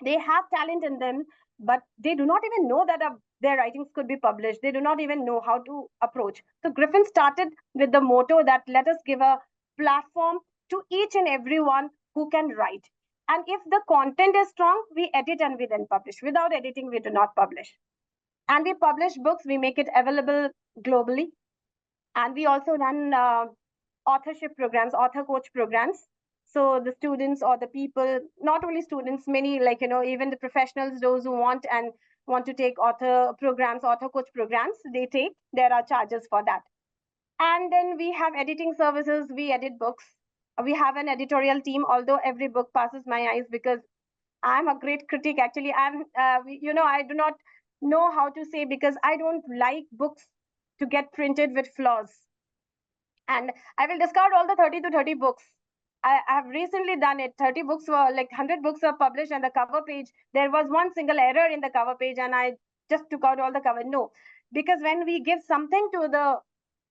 they have talent in them, but they do not even know that their writings could be published. They do not even know how to approach. So GRIFFIN started with the motto that let us give a platform to each and everyone who can write. And if the content is strong, we edit and we then publish. Without editing, we do not publish. And we publish books, we make it available globally. And we also run authorship programs, author coach programs. So the students or the people, not only students, many even the professionals, those who want to take author programs, author coach programs, they take. There are charges for that. And then we have editing services. We edit books. We have an editorial team, although every book passes my eyes because I'm a great critic. Actually, I do not know how to say, because I don't like books to get printed with flaws. And I will discard all the 30 to 30 books. I have recently done it. 30 books were 100 books were published, and the cover page, there was one single error in the cover page, and I just took out all the cover. No, because when we give something to the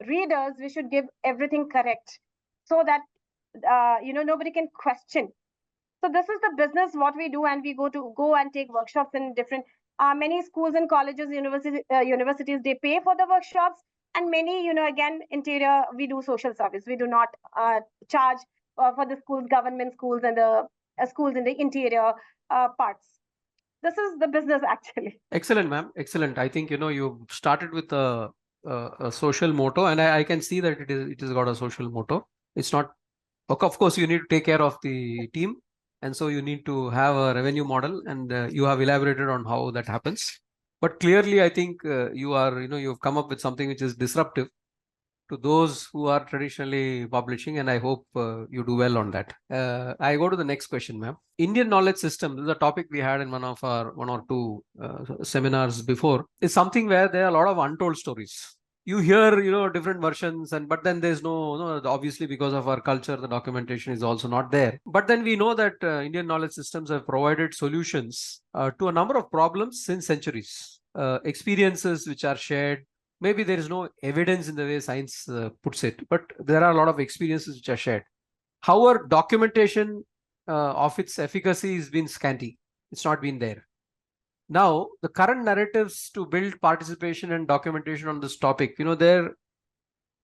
readers, we should give everything correct, so that nobody can question. So this is the business what we do, and we go and take workshops in different many schools and colleges, universities. They pay for the workshops, and many again interior, we do social service. We do not charge for the schools, government schools, and the schools in the interior parts. This is the business actually. Excellent, ma'am. Excellent. I think you started with a social motto, and I can see that it has got a social motto. It's not. Of course, you need to take care of the team, and so you need to have a revenue model, and you have elaborated on how that happens. But clearly, I think you've come up with something which is disruptive to those who are traditionally publishing, and I hope you do well on that. I go to the next question, ma'am. Indian knowledge system, this is a topic we had in one or two seminars before, is something where there are a lot of untold stories. You hear, different versions, but then there's no, obviously because of our culture, the documentation is also not there. But then we know that Indian knowledge systems have provided solutions to a number of problems since centuries. Experiences which are shared. Maybe there is no evidence in the way science puts it, but there are a lot of experiences which are shared. However, documentation of its efficacy has been scanty. It's not been there. Now, the current narratives to build participation and documentation on this topic, they've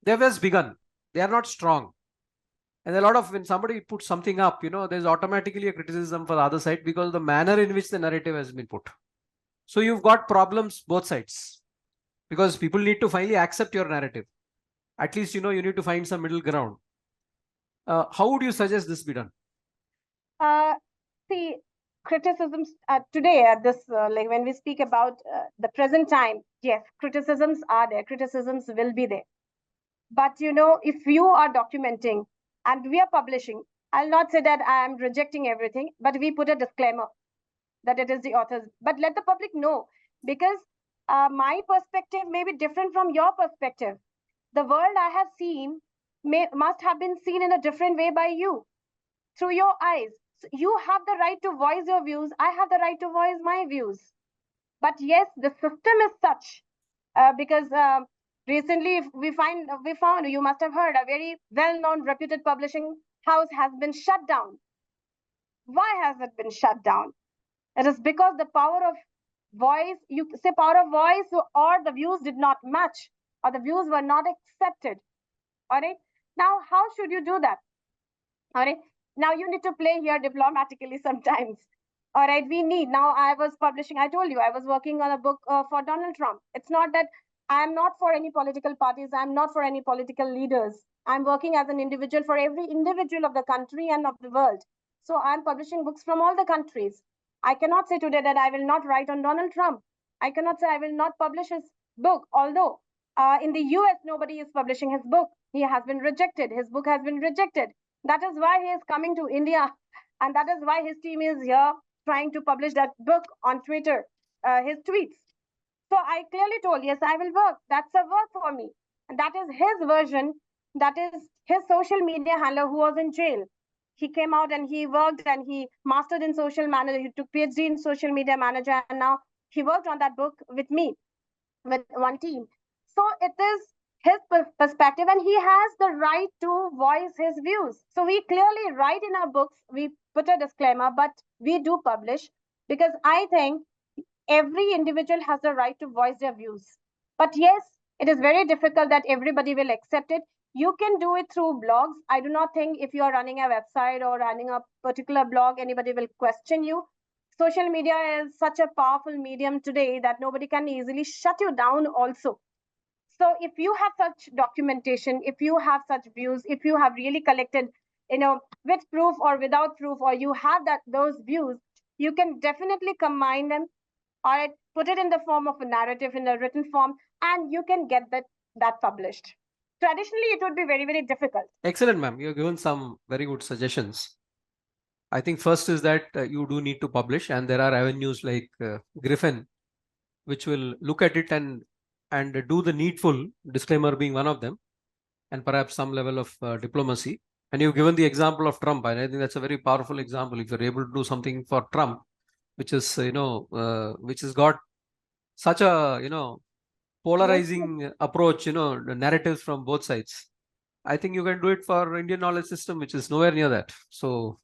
just begun. They are not strong. And a lot of, when somebody puts something up, there's automatically a criticism for the other side because of the manner in which the narrative has been put. So you've got problems both sides, because people need to finally accept your narrative. At least, you need to find some middle ground. How would you suggest this be done? See, criticisms today at this, when we speak about the present time, yes, criticisms are there. Criticisms will be there. But, if you are documenting and we are publishing, I'll not say that I am rejecting everything, but we put a disclaimer that it is the authors. But let the public know, because my perspective may be different from your perspective. The world I have seen must have been seen in a different way by you, through your eyes. So you have the right to voice your views. I have the right to voice my views. But yes, the system is such, because recently we found, you must have heard, a very well-known, reputed publishing house has been shut down. Why has it been shut down? It is because the power of voice, you say power of voice, or the views did not match, or the views were not accepted. All right. Now, how should you do that? All right. Now you need to play here diplomatically sometimes. All right. Now I was publishing, I told you, I was working on a book for Donald Trump. It's not that I am not for any political parties. I'm not for any political leaders. I'm working as an individual for every individual of the country and of the world. So I'm publishing books from all the countries. I cannot say today that I will not write on Donald Trump. I cannot say I will not publish his book, although in the US, nobody is publishing his book. He has been rejected. His book has been rejected. That is why he is coming to India. And that is why his team is here trying to publish that book on Twitter, his tweets. So I clearly told, yes, I will work. That's a work for me. And that is his version. That is his social media handler who was in jail. He came out and he worked and he mastered in social manager. He took PhD in social media manager. And now he worked on that book with me, with one team. So it is his perspective and he has the right to voice his views. So we clearly write in our books, we put a disclaimer, but we do publish because I think every individual has the right to voice their views. But yes, it is very difficult that everybody will accept it. You can do it through blogs. I do not think if you are running a website or running a particular blog, anybody will question you. Social media is such a powerful medium today that nobody can easily shut you down also. So if you have such documentation, if you have such views, if you have really collected, with proof or without proof, or you have those views, you can definitely combine them or put it in the form of a narrative in a written form, and you can get that published. Traditionally, it would be very, very difficult. Excellent, ma'am. You've given some very good suggestions. I think first is that you do need to publish, and there are avenues like GRIFFIN, which will look at it and do the needful, disclaimer being one of them, and perhaps some level of diplomacy. And you've given the example of Trump, and I think that's a very powerful example. If you're able to do something for Trump, which is which has got such a polarizing approach, the narratives from both sides. I think you can do it for Indian knowledge system, which is nowhere near that. So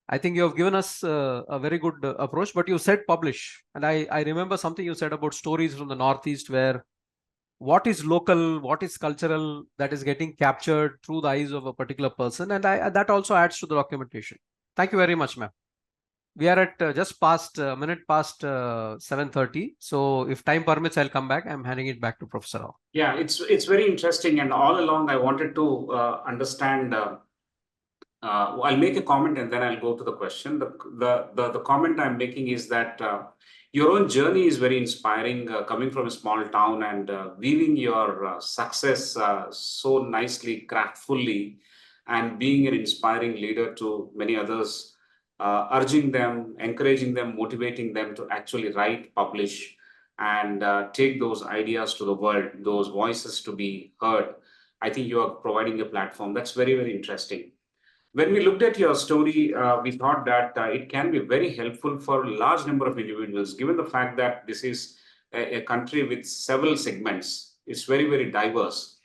I think you have given us a very good approach, but you said publish. And I remember something you said about stories from the Northeast where what is local, what is cultural, that is getting captured through the eyes of a particular person. And that also adds to the documentation. Thank you very much, ma'am. We are at just past a minute past 7:30. So if time permits, I'll come back. I'm handing it back to Professor Rao. Yeah, it's very interesting. And all along, I wanted to understand. I'll make a comment and then I'll go to the question. The comment I'm making is that your own journey is very inspiring, coming from a small town and weaving your success so nicely, craftfully, and being an inspiring leader to many others, urging them, encouraging them, motivating them to actually write, publish, and take those ideas to the world, those voices to be heard. I think you are providing a platform. That's very, very interesting. When we looked at your story, we thought that it can be very helpful for a large number of individuals, given the fact that this is a country with several segments. It's very, very diverse.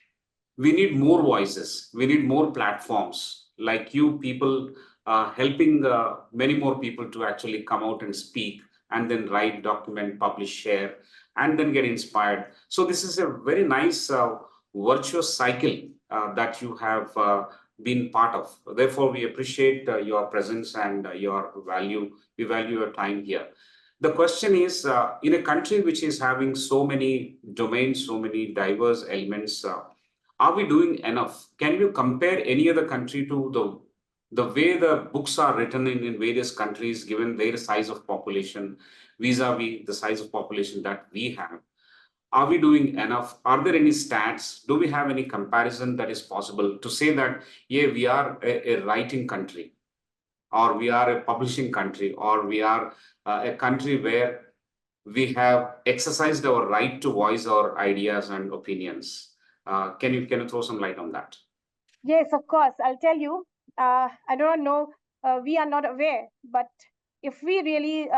We need more voices. We need more platforms like you people helping many more people to actually come out and speak and then write, document, publish, share, and then get inspired. So this is a very nice virtuous cycle that you have been part of. Therefore, we appreciate your presence and your value. We value your time here. The question is, in a country which is having so many domains, so many diverse elements, are we doing enough? Can you compare any other country to the way the books are written in various countries, given their size of population, vis-a-vis the size of population that we have? Are we doing enough? Are there any stats? Do we have any comparison that is possible to say that, yeah, we are a writing country, or we are a publishing country, or we are a country where we have exercised our right to voice our ideas and opinions? Can you throw some light on that? Yes, of course. I'll tell you. I don't know. We are not aware, but if we really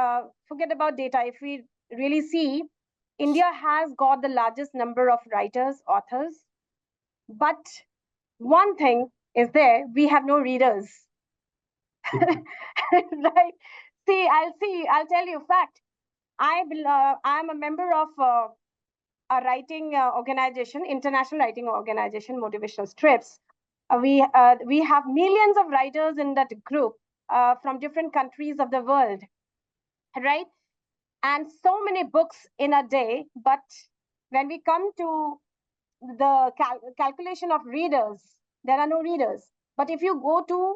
forget about data, if we really see, India has got the largest number of writers, authors, but one thing is there, we have no readers. Right? I'll tell you a fact. I'm a member of a writing organization, international writing organization, Motivational Strips. We have millions of writers in that group from different countries of the world, right? And so many books in a day, but When we come to the calculation of readers, there are no readers. But if you go to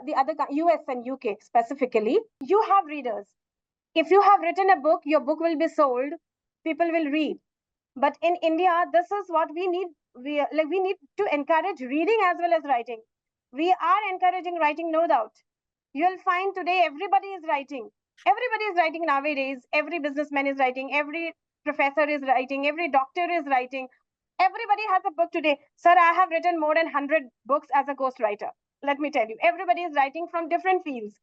the other US and UK specifically, you have readers. If you have written a book, your book will be sold, people will read. But in India, this is what we need. We need to encourage reading as well as writing. We are encouraging writing, no doubt. You'll find today everybody is writing. Everybody is writing nowadays. Every businessman is writing. Every professor is writing. Every doctor is writing. Everybody has a book today. Sir, I have written more than 100 books as a ghostwriter. Let me tell you, everybody is writing from different fields.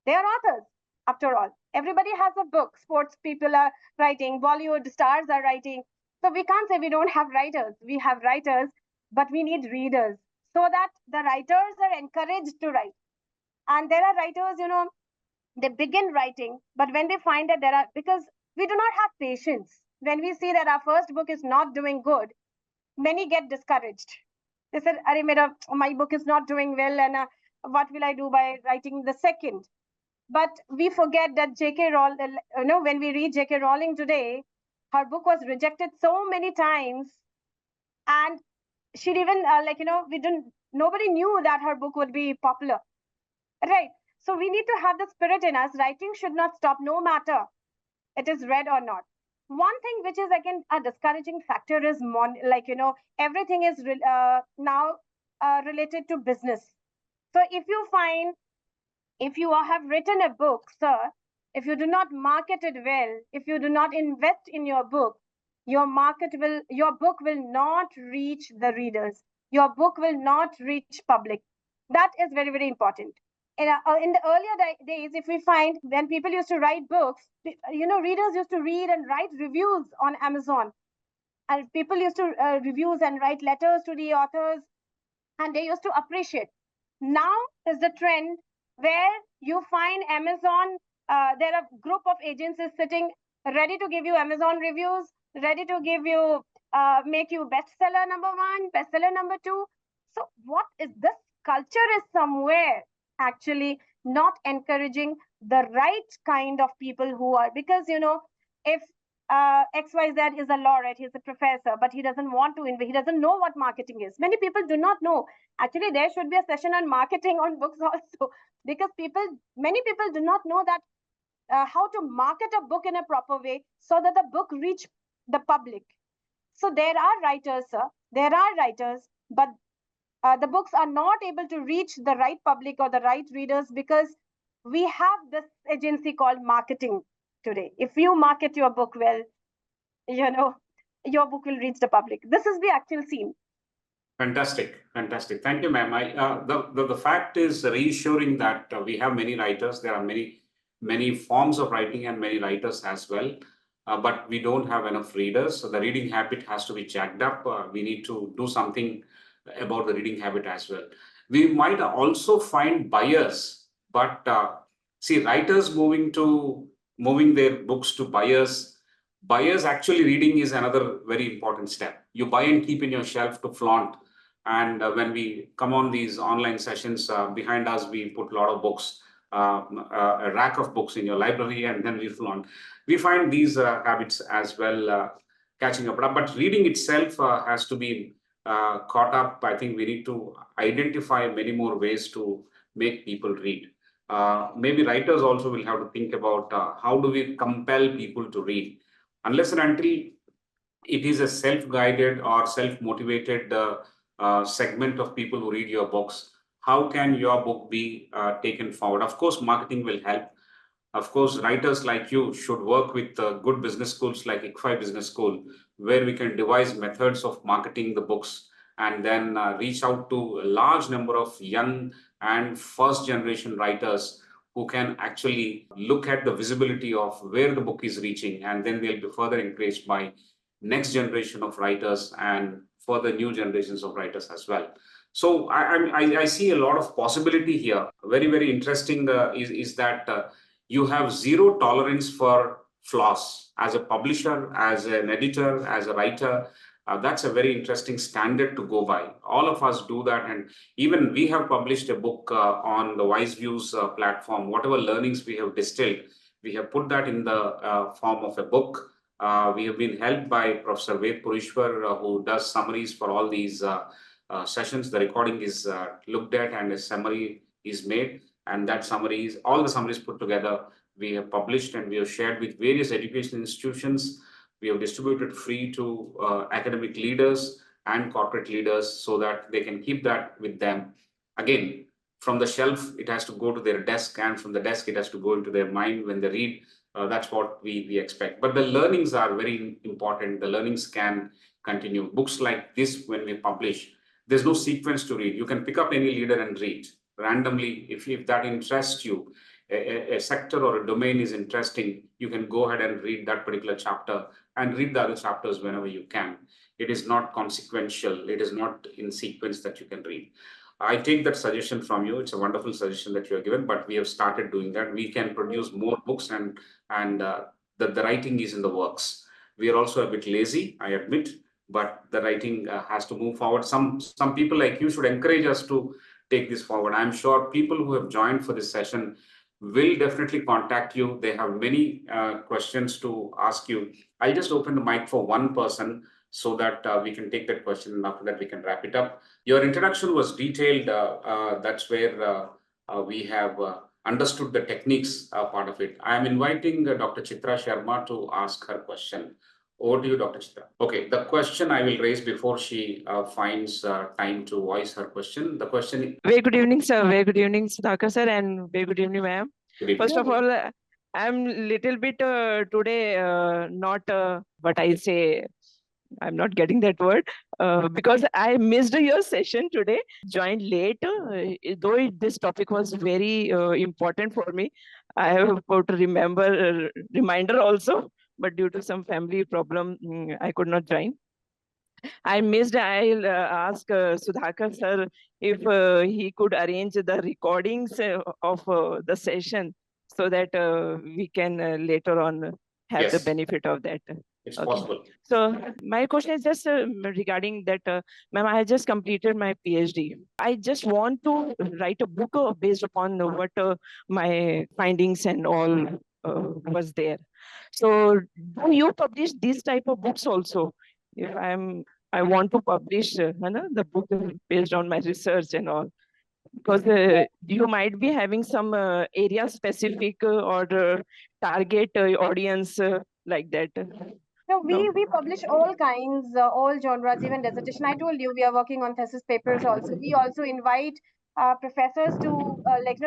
They are authors, after all. Everybody has a book. Sports people are writing. Bollywood stars are writing. So we can't say we don't have writers. We have writers, but we need readers so that the writers are encouraged to write. And there are writers, they begin writing, but when they find that because we do not have patience, when we see that our first book is not doing good, many get discouraged. They said, my book is not doing well, and what will I do by writing the second? But we forget that J.K. Rowling, when we read J.K. Rowling today, her book was rejected so many times, and she even, nobody knew that her book would be popular. Right. So we need to have the spirit in us. Writing should not stop, no matter it is read or not. One thing which is again a discouraging factor is everything is now related to business. So if you have written a book, sir, if you do not market it well, if you do not invest in your book, your book will not reach the readers. Your book will not reach public. That is very, very important. In the earlier days, if we find when people used to write books, readers used to read and write reviews on Amazon. And people used to reviews and write letters to the authors, and they used to appreciate. Now is the trend where you find Amazon, there are a group of agencies sitting ready to give you Amazon reviews, ready to give you, make you bestseller number 1, bestseller number 2. So what is this? Culture is somewhere actually not encouraging the right kind of people who are, because if XYZ is a laureate, he's a professor, but he doesn't want to invest, he doesn't know what marketing is. Many people do not know. Actually, there should be a session on marketing on books also, because many people do not know that how to market a book in a proper way so that the book reach the public. So there are writers, sir. There are writers, but the books are not able to reach the right public or the right readers because we have this agency called marketing today. If you market your book well, your book will reach the public. This is the actual scene. Fantastic. Thank you, ma'am. The fact is reassuring that we have many writers. There are many forms of writing and many writers as well. But we don't have enough readers. So the reading habit has to be jacked up. We need to do something about the reading habit as well. We might also find buyers, but see, writers moving their books to buyers. Buyers actually reading is another very important step. You buy and keep in your shelf to flaunt. And when we come on these online sessions, behind us, we put a lot of books, a rack of books in your library, and then we flaunt. We find these habits as well catching up. But reading itself has to be caught up. I think we need to identify many more ways to make people read. Maybe writers also will have to think about how do we compel people to read. Unless and until it is a self-guided or self-motivated segment of people who read your books, how can your book be taken forward? Of course, marketing will help. Of course, writers like you should work with good business schools like ICFAI Business School, where we can devise methods of marketing the books and then reach out to a large number of young and first generation writers who can actually look at the visibility of where the book is reaching, and then they'll be further encouraged by next generation of writers and further new generations of writers as well. So I see a lot of possibility here. Very, very interesting is that you have zero tolerance for flaws as a publisher, as an editor, as a writer. That's a very interesting standard to go by. All of us do that. And even we have published a book on the WiseViews platform. Whatever learnings we have distilled, we have put that in the form of a book. We have been helped by Professor Ved Purishwar, who does summaries for all these sessions. The recording is looked at and a summary is made, and that summary is all the summaries put together. We have published and we have shared with various education institutions. We have distributed free to academic leaders and corporate leaders so that they can keep that with them. Again, from the shelf, it has to go to their desk, and from the desk, it has to go into their mind when they read. That's what we expect. But the learnings are very important. The learnings can continue. Books like this, when we publish, there's no sequence to read. You can pick up any leader and read randomly. If that interests you, a sector or a domain is interesting, you can go ahead and read that particular chapter and read the other chapters whenever you can. It is not consequential. It is not in sequence that you can read. I take that suggestion from you. It's a wonderful suggestion that you have given, but we have started doing that. We can produce more books, and the writing is in the works. We are also a bit lazy, I admit, but the writing has to move forward. Some people like you should encourage us to take this forward. I'm sure people who have joined for this session will definitely contact you. They have many questions to ask you. I'll just open the mic for one person so that we can take that question, and after that we can wrap it up. Your introduction was detailed. That's where we have understood the techniques part of it. I am inviting Dr. Chitra Sharma to ask her question. Over to you, Dr. Chitra. Okay, the question I will raise before she finds time to voice her question. The question. Very good evening, sir. Very good evening, Sudhakar sir, and very good evening, ma'am. First of all, I'm little bit today not what I say. I'm not getting that word because I missed your session today. Joined late, though this topic was very important for me. I have put reminder also, but due to some family problem, I could not join. I missed. I'll ask Sudhakar sir if he could arrange the recordings of the session so that we can later on have the benefit of that. It's possible. So my question is just regarding that, ma'am, I just completed my PhD. I just want to write a book based upon what my findings and all was there. So do you publish these type of books also? If I want to publish the book based on my research and all, because you might be having some area specific or target audience like that. No, we publish all kinds, all genres, even dissertation. I told you we are working on thesis papers also. We also invite professors to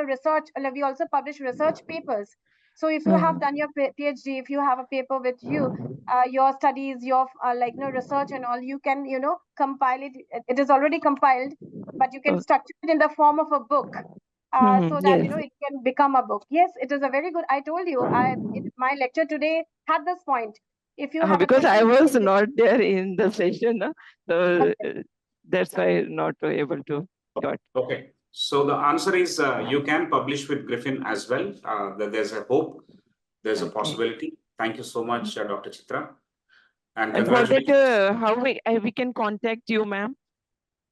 research. We also publish research papers. So if you have done your PhD, if you have a paper with you, your studies, your research and all, you can compile it. It is already compiled, but you can structure it in the form of a book. So that it can become a book. Yes, it is a very good. I told you, my lecture today had this point. If you have because I was not there in the session, so that's why not able to got. Okay, so the answer is you can publish with GRIFFIN as well. There's a hope, there's a possibility. Thank you so much, Dr. Chitra. And for that, how we can contact you, ma'am,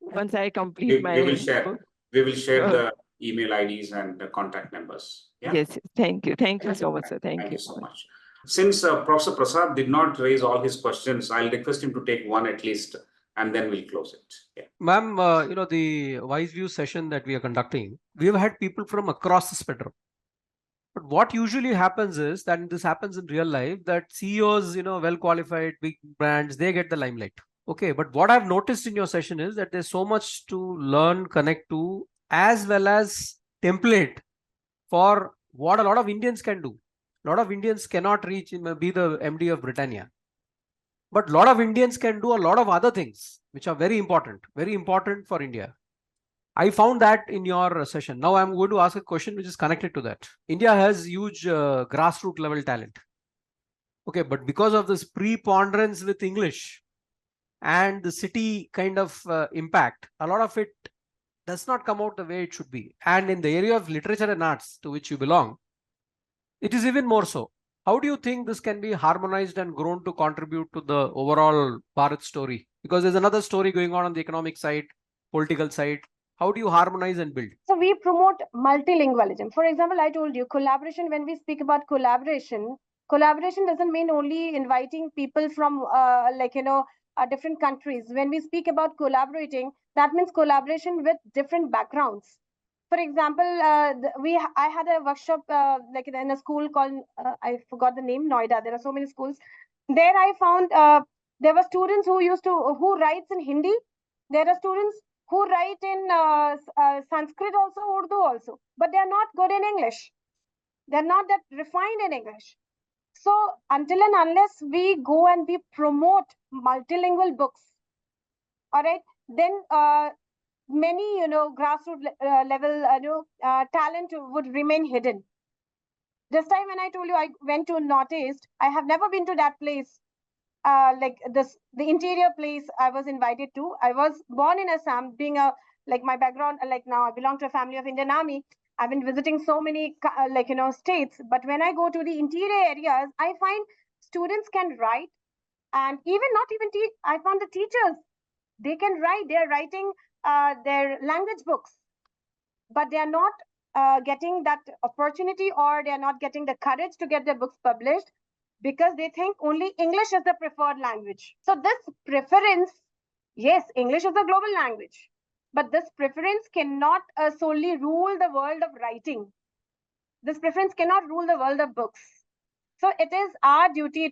once I complete my. We will share the email IDs and the contact numbers. Yeah? Yes, thank you so much, sir. Thank you so much. Since Professor Prasad did not raise all his questions, I'll request him to take one at least, and then we'll close it. Yeah. Ma'am, the WiseViews session that we are conducting, we have had people from across the spectrum. But what usually happens is that this happens in real life, that CEOs, well qualified, big brands, they get the limelight. Okay, but what I've noticed in your session is that there's so much to learn, connect to, as well as template for what a lot of Indians can do. A lot of Indians cannot be the MD of Britannia. But a lot of Indians can do a lot of other things, which are very important for India. I found that in your session. Now I'm going to ask a question which is connected to that. India has huge grassroots level talent. Okay, but because of this preponderance with English and the city kind of impact, a lot of it does not come out the way it should be. And in the area of literature and arts, to which you belong, it is even more so. How do you think this can be harmonized and grown to contribute to the overall Bharat story? Because there's another story going on the economic side, political side. How do you harmonize and build? So we promote multilingualism. For example, I told you collaboration. When we speak about collaboration, Collaboration doesn't mean only inviting people from different countries. When we speak about collaborating, that means collaboration with different backgrounds. For example, I had a workshop in a school called I forgot the name, Noida. There are so many schools. There I found there were students who writes in Hindi. There are students who write in Sanskrit also, Urdu also, but they are not good in English. They're not that refined in English. So until and unless we go and we promote multilingual books, all right, then many grassroots level talent would remain hidden. This time when I told you I went to Northeast, I have never been to that place. The interior place I was invited to. I was born in Assam, being my background, now I belong to a family of Indian Army. I've been visiting so many states, but when I go to the interior areas, I find students can write, and I found the teachers, they can write. They are writing their language books, but they are not getting that opportunity, or they are not getting the courage to get their books published, because they think only English is the preferred language. So this preference, yes, English is a global language, but this preference cannot solely rule the world of writing. This preference cannot rule the world of books. So it is our duty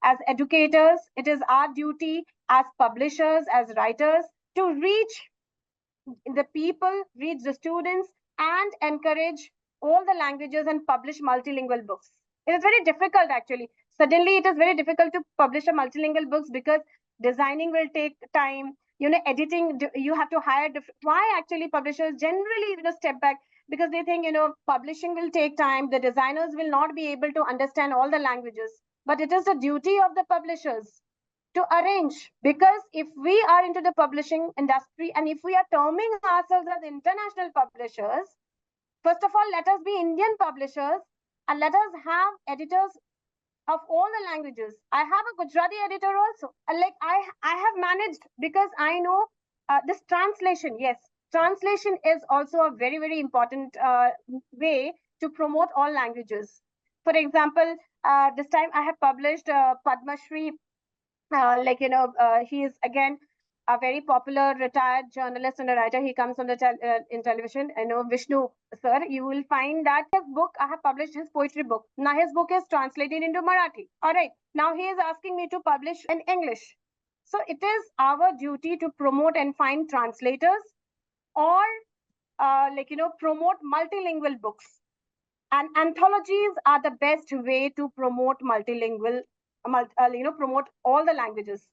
as educators, it is our duty as publishers, as writers, to reach the people, reach the students, and encourage all the languages and publish multilingual books. It is very difficult, actually. Suddenly, it is very difficult to publish a multilingual books, because designing will take time. Editing, you have to hire. Why actually publishers generally step back? Because they think publishing will take time. The designers will not be able to understand all the languages. But it is the duty of the publishers to arrange, because if we are into the publishing industry and if we are terming ourselves as international publishers, first of all, let us be Indian publishers, and let us have editors of all the languages. I have a Gujarati editor also. I have managed, because I know this translation. Yes, translation is also a very, very important way to promote all languages. For example, this time I have published Padma Shri. He is again a very popular retired journalist and a writer. He comes on in television. I know Vishnu sir. You will find that his book, I have published his poetry book. Now his book is translated into Marathi. All right. Now he is asking me to publish in English. So it is our duty to promote and find translators, or promote multilingual books. And anthologies are the best way to promote multilingual, promote all the languages.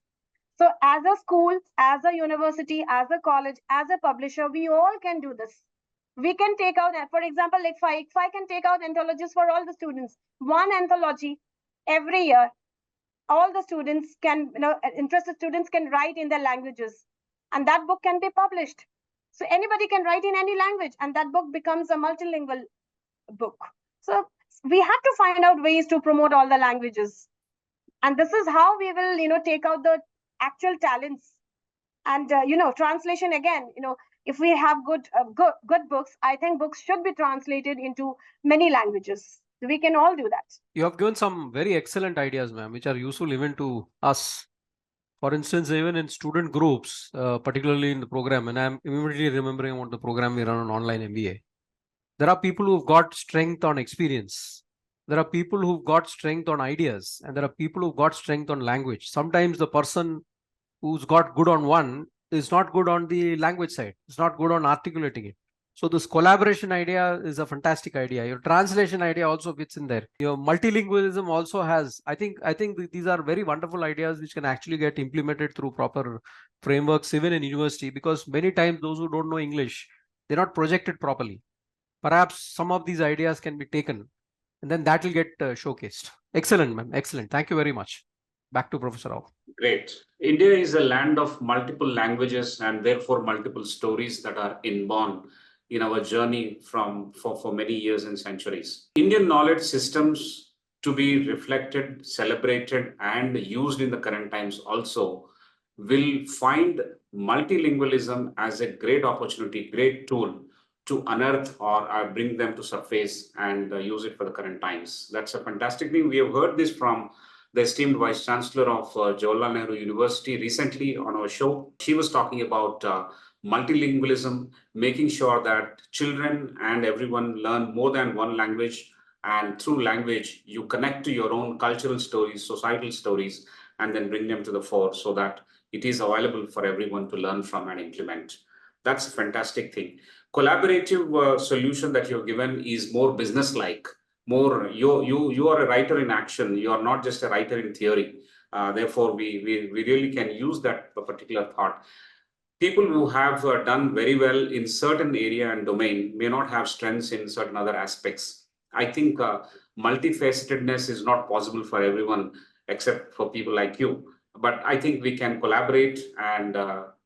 So as a school, as a university, as a college, as a publisher, we all can do this. We can take out, for example, ICFAI can take out anthologies for all the students. One anthology every year. All the students can, interested students can write in their languages, and that book can be published. So anybody can write in any language, and that book becomes a multilingual book. So we have to find out ways to promote all the languages, and this is how we will take out the actual talents. And translation, again, if we have good books, I think books should be translated into many languages. We can all do that. You have given some very excellent ideas, ma'am, which are useful even to us. For instance, even in student groups, particularly in the program, and I'm immediately remembering what the program we run on online MBA. There are people who've got strength on experience. There are people who've got strength on ideas, and there are people who've got strength on language. Sometimes the person who's got good on one is not good on the language side. It's not good on articulating it. So this collaboration idea is a fantastic idea. Your translation idea also fits in there. Your multilingualism also has, I think these are very wonderful ideas which can actually get implemented through proper frameworks, even in university, because many times those who don't know English, they're not projected properly. Perhaps some of these ideas can be taken, and then that will get showcased. Excellent, ma'am. Excellent. Thank you very much. Back to Professor Rao. Great. India is a land of multiple languages and therefore multiple stories that are inborn in our journey for many years and centuries. Indian knowledge systems to be reflected, celebrated, and used in the current times also will find multilingualism as a great opportunity, great tool to unearth or bring them to surface and use it for the current times. That's a fantastic thing. We have heard this from the esteemed Vice Chancellor of Jawaharlal Nehru University recently on our show. She was talking about multilingualism, making sure that children and everyone learn more than one language. And through language, you connect to your own cultural stories, societal stories, and then bring them to the fore so that it is available for everyone to learn from and implement. That's a fantastic thing. Collaborative solution that you've given is more business-like. More, you are a writer in action. You are not just a writer in theory. Therefore, we really can use that particular thought. People who have done very well in certain area and domain may not have strengths in certain other aspects. I think multifacetedness is not possible for everyone except for people like you. But I think we can collaborate and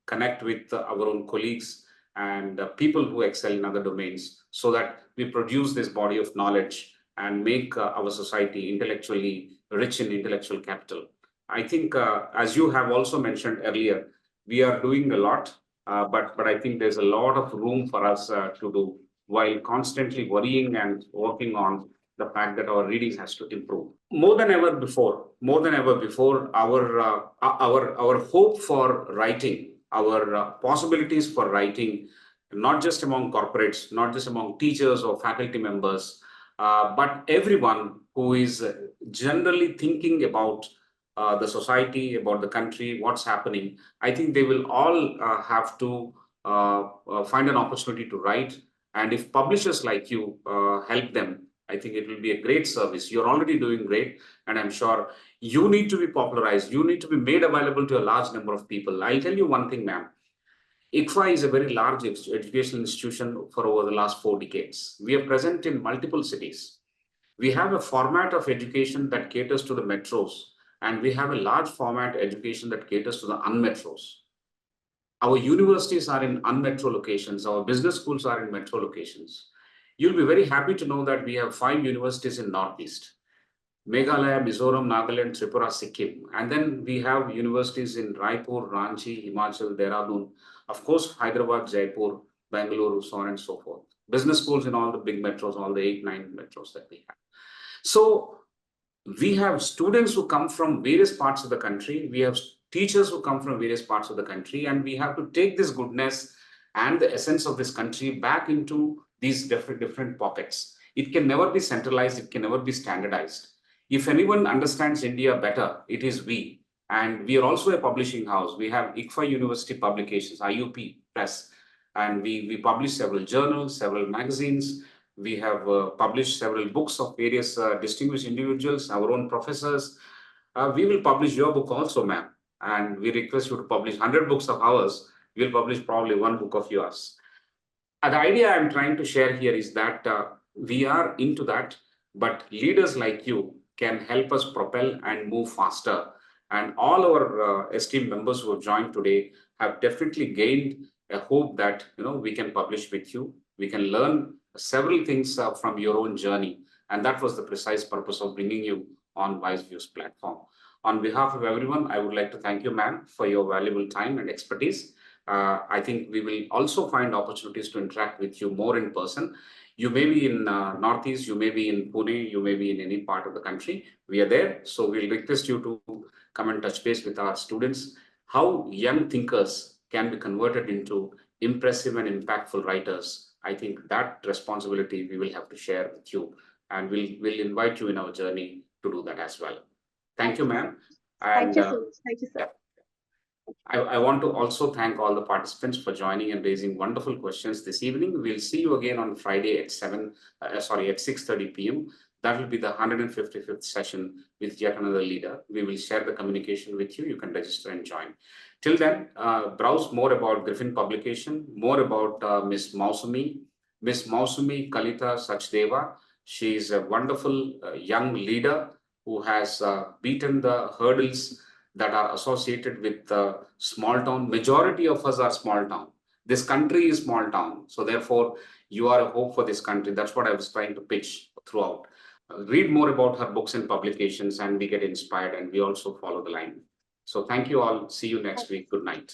connect with our own colleagues and people who excel in other domains so that we produce this body of knowledge and make our society intellectually rich in intellectual capital. I think, as you have also mentioned earlier, we are doing a lot, but I think there's a lot of room for us to do while constantly worrying and working on the fact that our reading has to improve. More than ever before, our hope for writing, our possibilities for writing, not just among corporates, not just among teachers or faculty members, but everyone who is generally thinking about the society, about the country, what's happening. I think they will all have to find an opportunity to write. And if publishers like you help them, I think it will be a great service. You're already doing great. And I'm sure you need to be popularized. You need to be made available to a large number of people. I'll tell you one thing, ma'am. ICFAI is a very large educational institution for over the last 4 decades. We are present in multiple cities. We have a format of education that caters to the metros, and we have a large format education that caters to the unmetros. Our universities are in unmetro locations. Our business schools are in metro locations. You'll be very happy to know that we have 5 universities in Northeast: Meghalaya, Mizoram, Nagaland, Tripura, Sikkim. And then we have universities in Raipur, Ranchi, Himachal, Dehradun, of course, Hyderabad, Jaipur, Bangalore, so on and so forth. Business schools in all the big metros, all the 8, 9 metros that we have. So we have students who come from various parts of the country. We have teachers who come from various parts of the country, and we have to take this goodness and the essence of this country back into these different pockets. It can never be centralized. It can never be standardized. If anyone understands India better, it is we. And we are also a publishing house. We have ICFAI University Publications, IUP Press, and we publish several journals, several magazines. We have published several books of various distinguished individuals, our own professors. We will publish your book also, ma'am. And we request you to publish 100 books of ours. We'll publish probably 1 book of yours. The idea I'm trying to share here is that we are into that, but leaders like you can help us propel and move faster. And all our esteemed members who have joined today have definitely gained a hope that we can publish with you. We can learn several things from your own journey. And that was the precise purpose of bringing you on WiseViews platform. On behalf of everyone, I would like to thank you, ma'am, for your valuable time and expertise. I think we will also find opportunities to interact with you more in person. You may be in Northeast, you may be in Pune, you may be in any part of the country. We are there. So we'll request you to come and touch base with our students, how young thinkers can be converted into impressive and impactful writers. I think that responsibility we will have to share with you, and we'll invite you in our journey to do that as well. Thank you, ma'am. Thank you so much. Thank you, sir. I want to also thank all the participants for joining and raising wonderful questions this evening. We'll see you again on Friday at 6:30 p.m. That will be the 155th session with yet another leader. We will share the communication with you. You can register and join. Till then, browse more about GRIFFIN publication, more about Miss Mousumi Kalita Sachdeva. She is a wonderful young leader who has beaten the hurdles that are associated with small town. Majority of us are small town. This country is small town. So therefore, you are a hope for this country. That's what I was trying to pitch throughout. Read more about her books and publications, and we get inspired, and we also follow the line. So thank you all. See you next week. Good night.